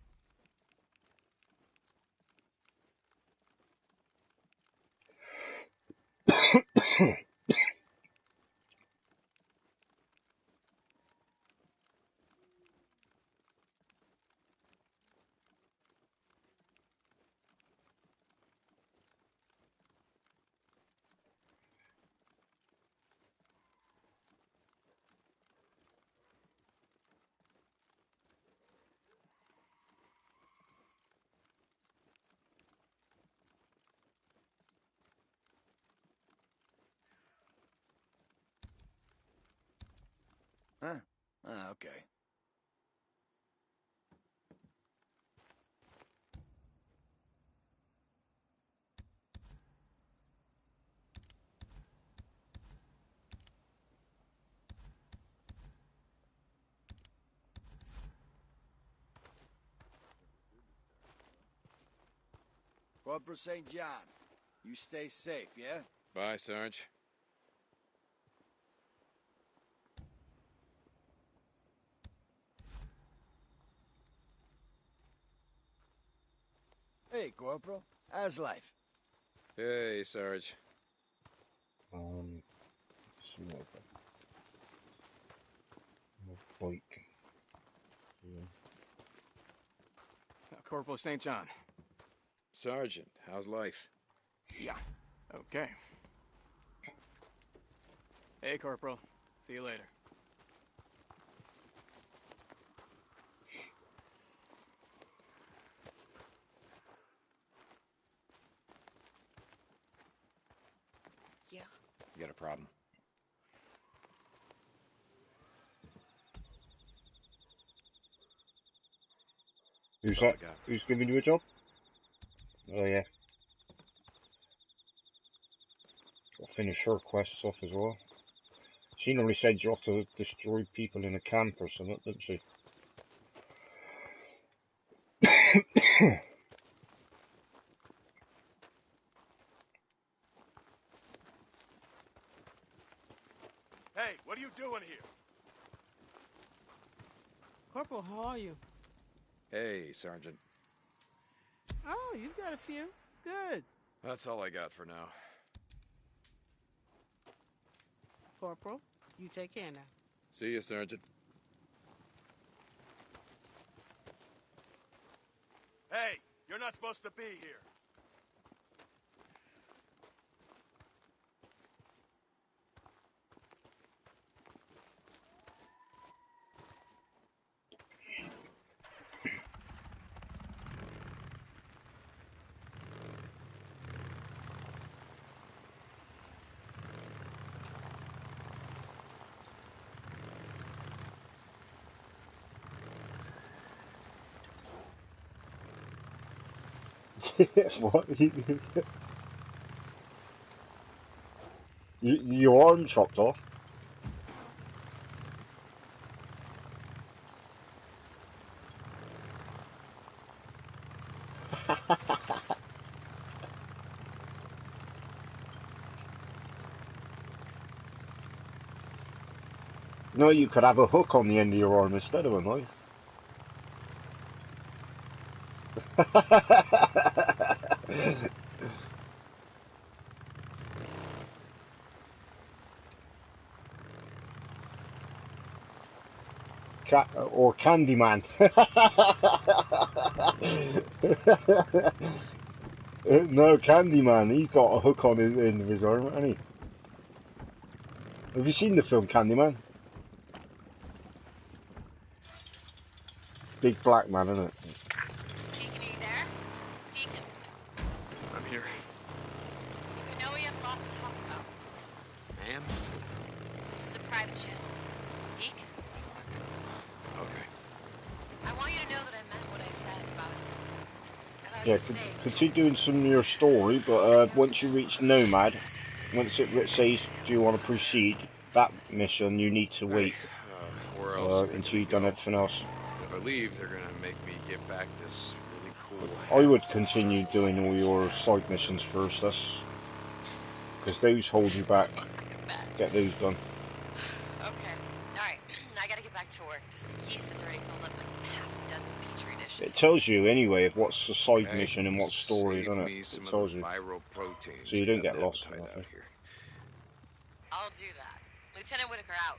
Huh? Ah, okay. Corporal St. John, you stay safe, yeah? Bye, Sarge. Hey, Corporal. How's life? Hey, Sarge. Sniper. Bike. Yeah. Corporal St. John. Sergeant, how's life? Yeah. Okay. Hey, Corporal. See you later. Yeah. You got a problem? Who's That's all that? I got. Who's giving you a job? Oh yeah. Got to finish her quests off as well. She normally sends you off to destroy people in a camp or something, doesn't she? Hey, what are you doing here? Corporal, how are you? Hey, Sergeant. Oh, you've got a few. Good. That's all I got for now. Corporal, you take care now. See you, Sergeant. Hey, you're not supposed to be here. What? Your arm chopped off? No, you could have a hook on the end of your arm instead of a knife. Or Candyman. No, Candyman. He's got a hook on the end of his arm, hasn't he? Have you seen the film Candyman? Big black man, isn't it? Deacon, are you there? Deacon. I'm here. I know we have a lot to talk about. Ma'am? This is a private channel. Deke? Okay. I want you to know that I meant what I said about Yeah, you staying. continue doing some of your story, but once you reach Nomad, once it says, do you want to proceed, that mission, you need to wait Where else until you've done everything else. If I leave, they're gonna make me give back this really cool I would continue doing all your side missions first, because those hold you back. Get those done. Okay. Alright. I gotta get back to work. This yeast has already filled up like half a dozen petri dishes. It tells you anyway of what's the side mission and what's story, doesn't it? me It some tells of the you. viral proteins. So you don't Got get an lost. appetite out here. I'll do that. Lieutenant Whitaker out.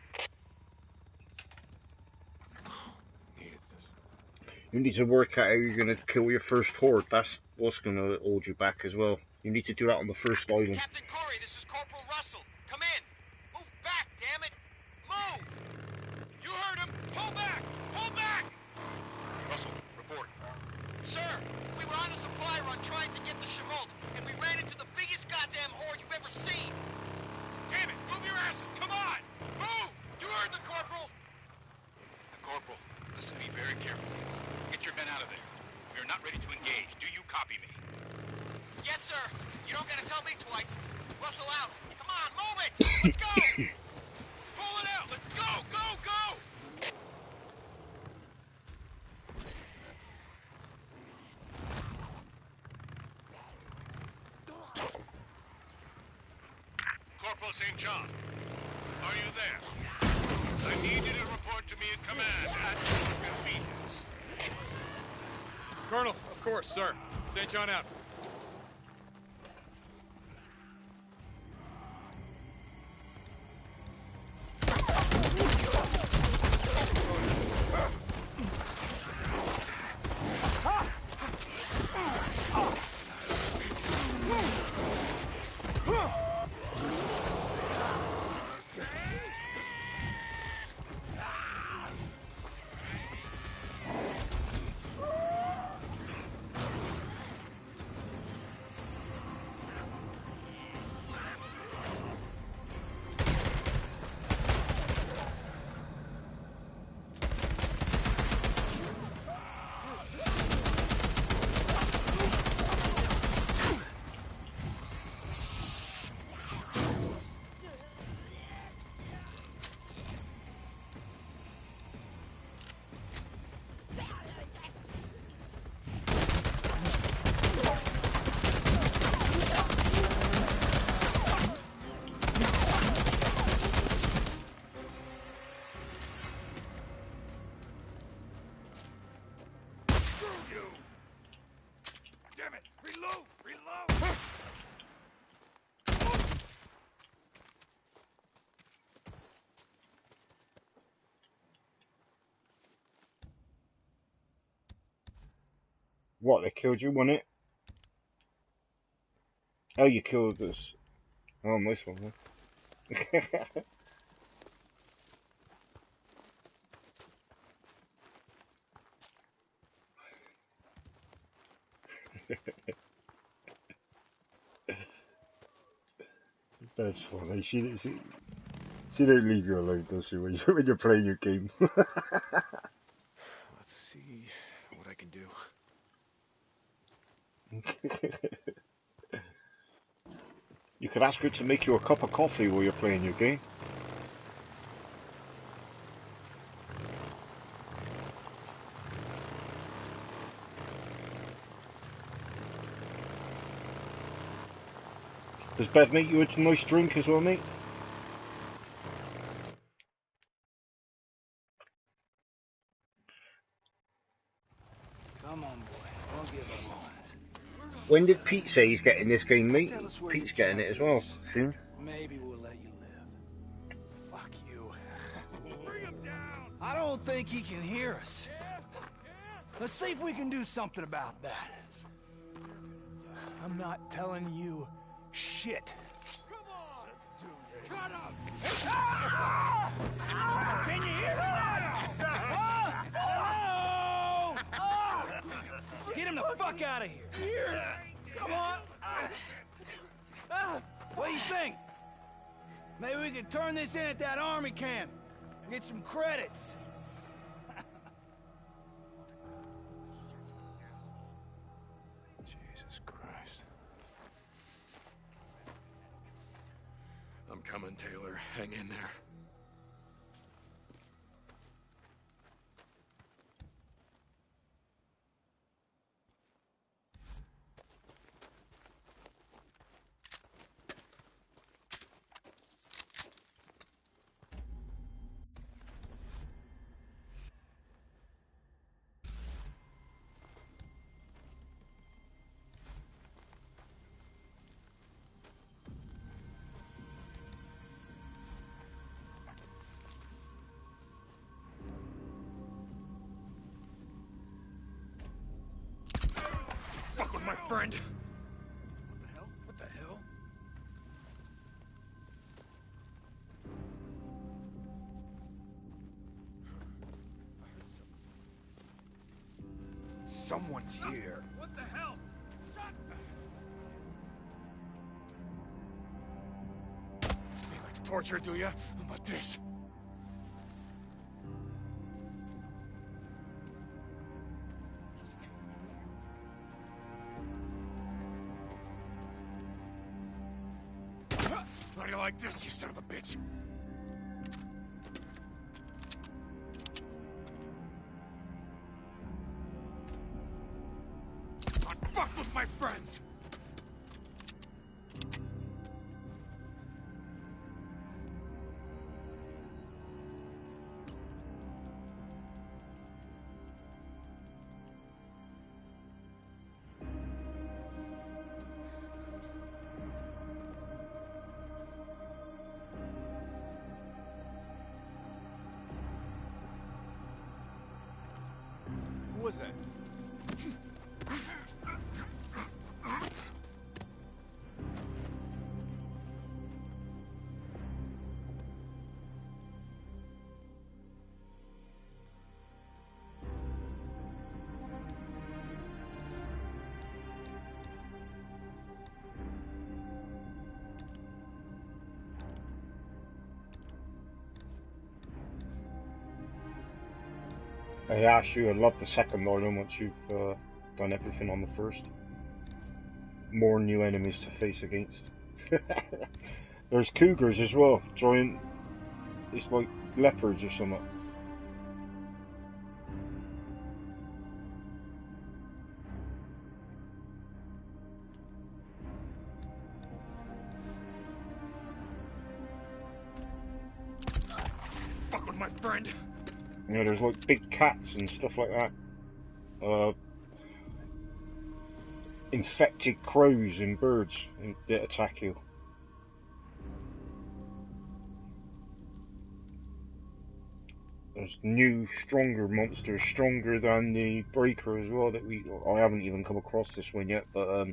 You need to work out how you're going to kill your first horde. That's what's going to hold you back as well. You need to do that on the first island. Captain Corey, this is Corporal Russell. Come in. Move back, damn it. Move! You heard him. Pull back! Pull back! Russell, report. Sir, we were on a supply run trying to get the Shemalt, and we ran into the biggest goddamn horde you've ever seen. Damn it! Move your asses! Come on! Move! You heard the corporal! The corporal, listen to me very carefully. Get your men out of there. We are not ready to engage. Do you copy me? Yes, sir. You don't gotta tell me twice. Russell out. Come on, move it! Let's go! Pull it out! Let's go! Go! Go! Corporal St. John, are you there? I need you to report to me in command at your convenience. Colonel, of course, sir. St. John out. What, they killed you, wasn't it? Oh, you killed us. Oh, nice one, huh? That's funny. She don't leave you alone, does she, when you're playing your game? Let's see what I can do. You could ask her to make you a cup of coffee while you're playing your game. Does Bev make you a nice drink as well, mate? Come on, boy. Don't give up on us. When did Pete say he's getting this game, mate? Pete's getting it as well, soon. Maybe we'll let you live. Fuck you. Bring him down! I don't think he can hear us. Let's see if we can do something about that. I'm not telling you shit. Come on! Let's do this. Cut him! Can you hear that? Get him the fuck out of here! Here! Come on! What do you think? Maybe we could turn this in at that army camp. Get some credits. Jesus Christ. I'm coming, Taylor. Hang in there. Fuck with my friend. What the hell? What the hell? Someone's here. What the hell? Shut You like to torture, do ya? How about this? How do you like this, you son of a bitch? Don't fuck with my friends! Who was that? I asked you, I love the second island once you've done everything on the first. More new enemies to face against. There's cougars as well, giant, it's like leopards or something. Fuck with my friend! You know, there's like big cats and stuff like that. Infected crows and birds that attack you. There's new, stronger monsters, stronger than the Breaker as well. I haven't even come across this one yet, but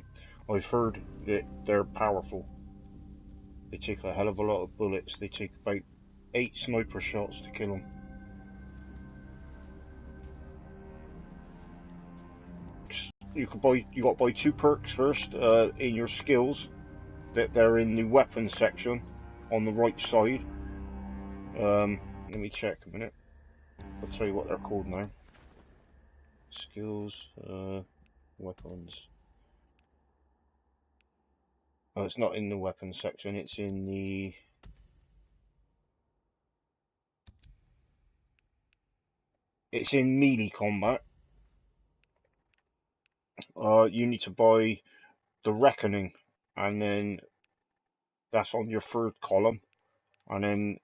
I've heard that they're powerful. They take a hell of a lot of bullets. They take about 8 sniper shots to kill them. You got to buy 2 perks first in your skills. That they're in the weapons section on the right side. Let me check a minute. I'll tell you what they're called now. Skills, weapons. Oh, it's not in the weapons section. It's in the. It's in melee combat. You need to buy the Reckoning, and then that's on your 3rd column, and then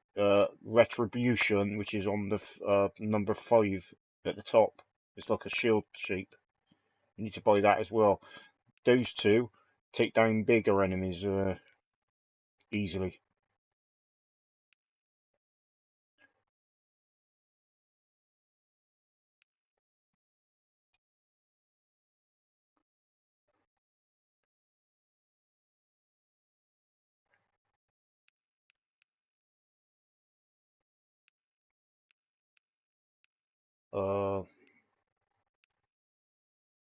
Retribution, which is on the number 5 at the top. It's like a shield shape. You need to buy that as well. Those 2 take down bigger enemies easily.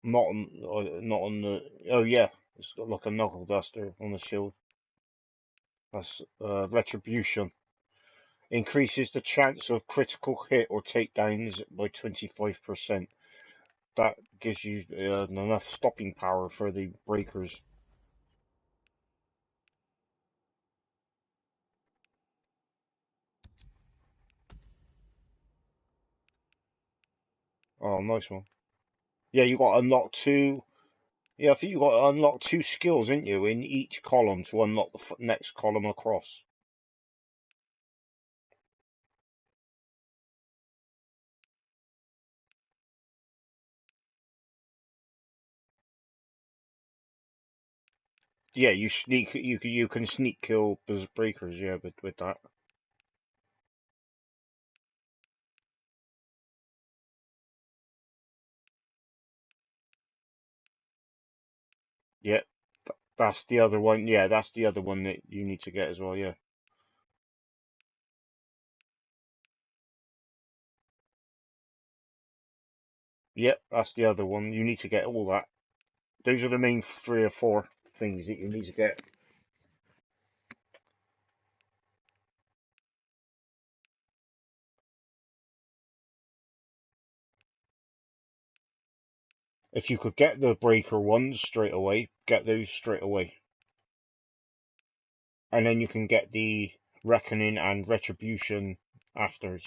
Not on the. Oh yeah, it's got like a knuckle duster on the shield. That's Retribution. Increases the chance of critical hit or takedowns by 25%. That gives you enough stopping power for the breakers. Oh, nice one. Yeah, you got to unlock 2. Yeah, I think you got to unlock 2 skills, didn't you, in each column to unlock the next column across. Yeah, you can sneak kill breakers. Yeah, with that. Yeah, that's the other one. Yeah, that's the other one that you need to get as well. Yeah. Yep, that's the other one. You need to get all that. Those are the main 3 or 4 things that you need to get. If you could get the breaker ones straight away, get those straight away. And then you can get the reckoning and retribution after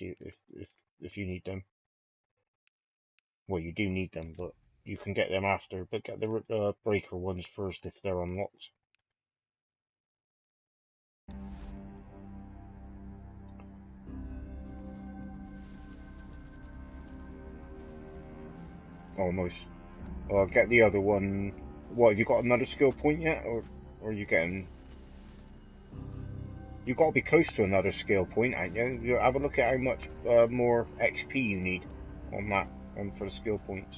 if you need them. Well, you do need them, but you can get them after. But get the breaker ones first if they're unlocked. Oh, nice. Get the other one. What, have you got another skill point yet? Or are you getting... You've got to be close to another skill point, ain't you? You have a look at how much more XP you need on that, for the skill points.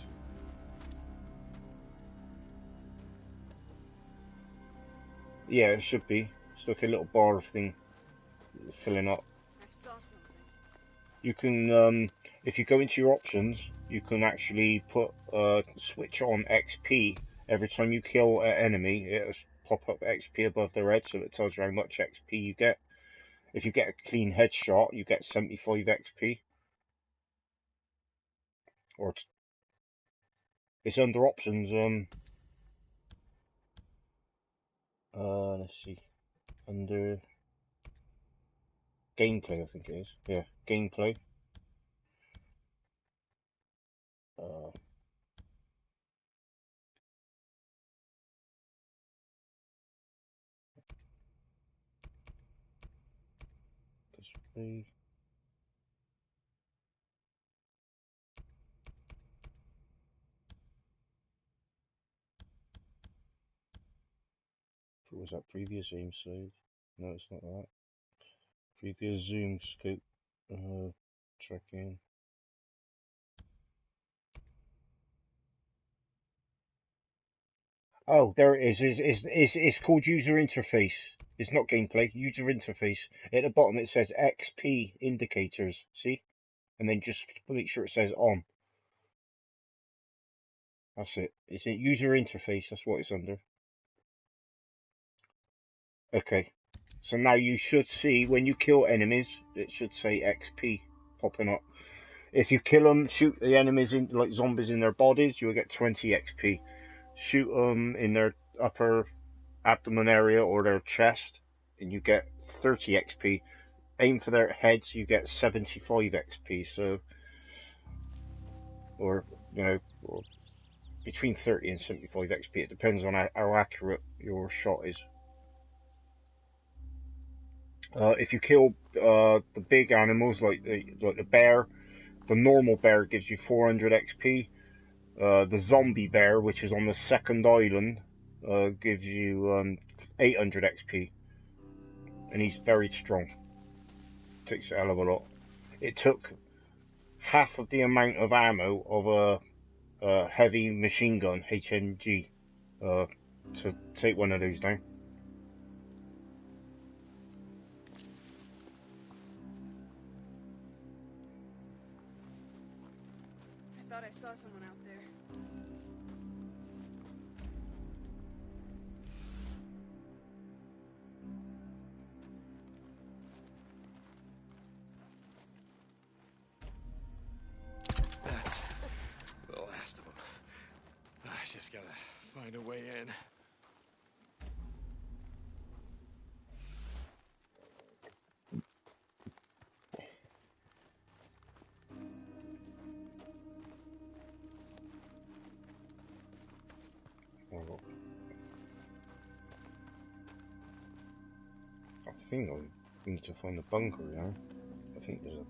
Yeah, it should be. It's like a little bar thing filling up. I saw something. You can, if you go into your options, you can actually put switch on XP every time you kill an enemy. It'll pop up XP above their head, so it tells you how much XP you get. If you get a clean headshot, you get 75 XP. Or it's under options. Let's see, under gameplay, I think it is. Yeah, gameplay. Display. What was that previous aim save? No, it's not that. Previous zoom scope. Check in. Oh, there it is. It's called user interface. It's not gameplay. User interface. At the bottom it says XP indicators. See? And then just make sure it says on. That's it. It's a user interface. That's what it's under. Okay. So now you should see when you kill enemies, it should say XP popping up. If you kill them, shoot the enemies in like zombies in their bodies, you'll get 20 XP. Shoot them in their upper abdomen area or their chest, and you get 30 XP. Aim for their heads, you get 75 XP. So, or you know, or between 30 and 75 XP. It depends on how accurate your shot is. If you kill the big animals like the bear, the normal bear gives you 400 XP. The zombie bear, which is on the second island, gives you 800 XP, and he's very strong. Takes a hell of a lot. It took half of the amount of ammo of a heavy machine gun HMG to take one of those down. I thought I saw someone out there. That's the last of them. I just gotta find a way in. I think I need to find a bunker now. I think there's a...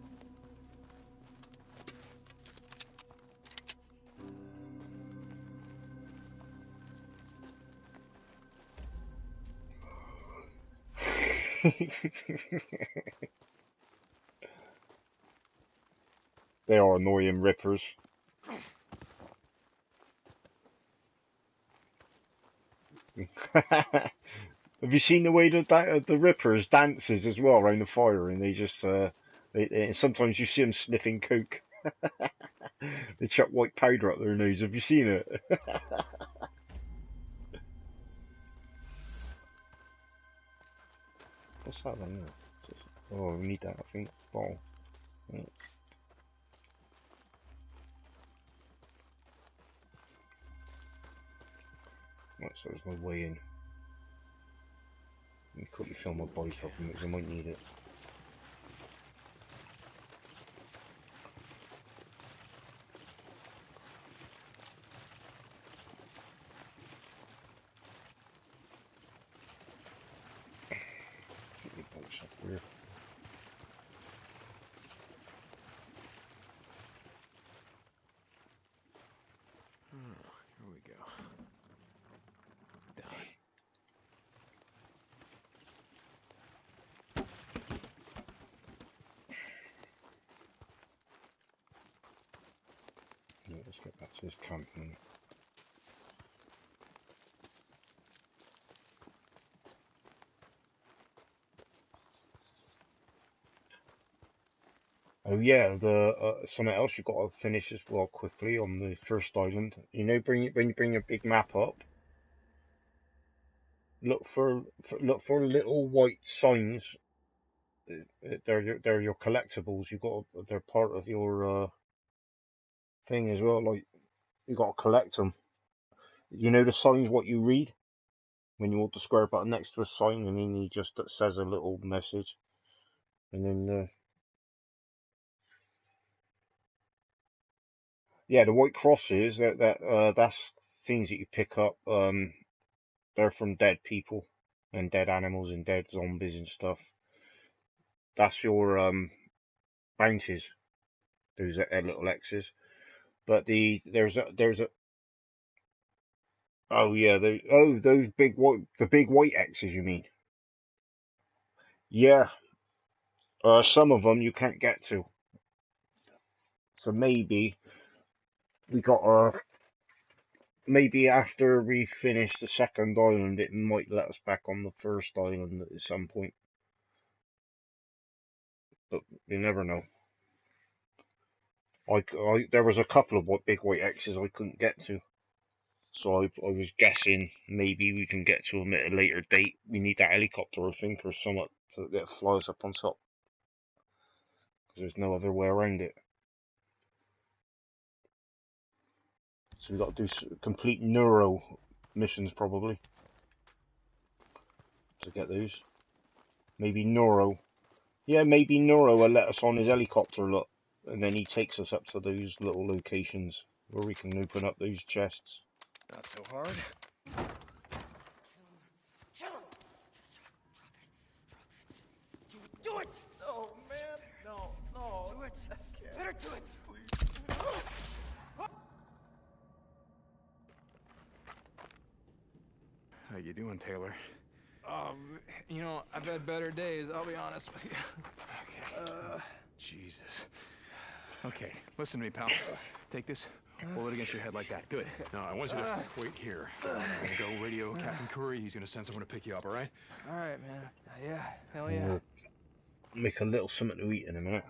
They are annoying rippers. Have you seen the way that the rippers dances as well around the fire, and they just sometimes you see them sniffing coke. They chuck white powder up their nose. Have you seen it? What's that one there? Oh, we need that, I think. Ball. Yeah. Right, so there's no way in. Let me quickly fill my bike up because I might need it. Get my bikes up here. Here we go. Done. Yeah, let's get back to this camp now. Oh yeah, the something else you've got to finish as well quickly on the first island. You know, when you bring your big map up, look for little white signs. They're your collectibles. They're part of your thing as well. Like you got to collect them. You know the signs what you read when you hold the square button next to a sign, and then he just says a little message, and then yeah, the white crosses that's things that you pick up. They're from dead people and dead animals and dead zombies and stuff. That's your bounties. Those little X's. But there's a oh yeah, those big white X's you mean? Yeah. Some of them you can't get to. So maybe we got maybe after we finish the second island, it might let us back on the first island at some point. But you never know. There was a couple of big white X's I couldn't get to. So I was guessing maybe we can get to them at a later date. We need that helicopter, I think, or something that flies up on top. Because there's no other way around it. So we've got to do complete neuro missions, probably. To get those. Maybe Neuro. Yeah, maybe Neuro will let us on his helicopter, look. And then he takes us up to those little locations where we can open up those chests. Not so hard. Kill him! Do it! Oh, man. No. Do it! Let her do it! Please. How you doing, Taylor? You know, I've had better days, I'll be honest with you. Okay. Jesus. Okay, listen to me, pal. Take this, hold it against your head like that. Good. Now, I want you to wait here. I'm gonna go radio Captain Curry. He's gonna send someone to pick you up, all right? All right, man. Yeah, hell yeah. We'll make a little something to eat in a minute.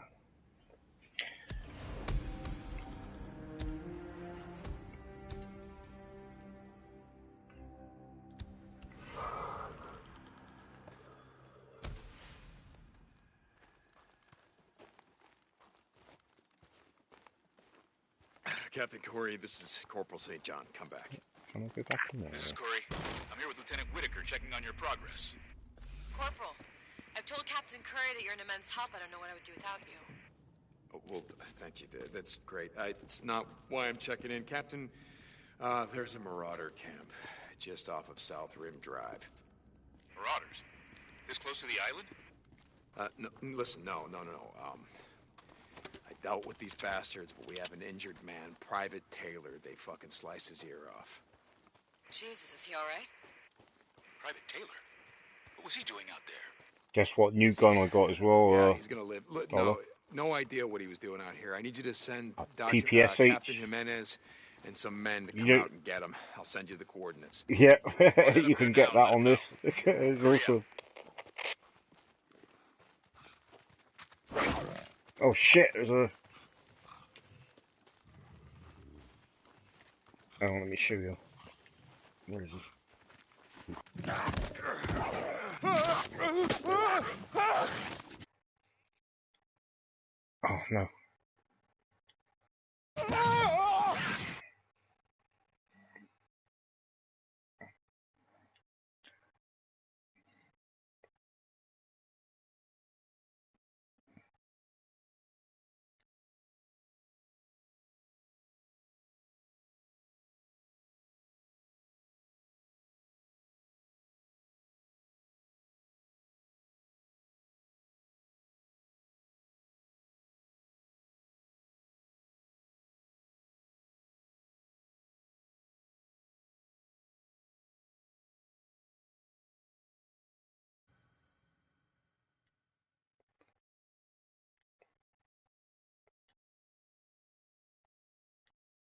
Captain Corey, this is Corporal St. John. Come back. Can I go back in there? This is Corey. I'm here with Lieutenant Whitaker checking on your progress. Corporal, I've told Captain Curry that you're an immense help. I don't know what I would do without you. Oh, well, thank you. That's great. It's not why I'm checking in. Captain, there's a marauder camp just off of South Rim Drive. Marauders? This close to the island? No, listen, no. I dealt with these bastards, but we have an injured man, Private Taylor. They fucking sliced his ear off. Jesus, is he all right? Private Taylor? What was he doing out there? Guess what new gun I got as well? Yeah, he's gonna live. No idea what he was doing out here. I need you to send PPSH. Captain Jimenez and some men to come out and get him. I'll send you the coordinates. Yeah, you can get that on this. It's awesome. Oh shit, there's a... Oh, let me show you. Where is he? Oh no,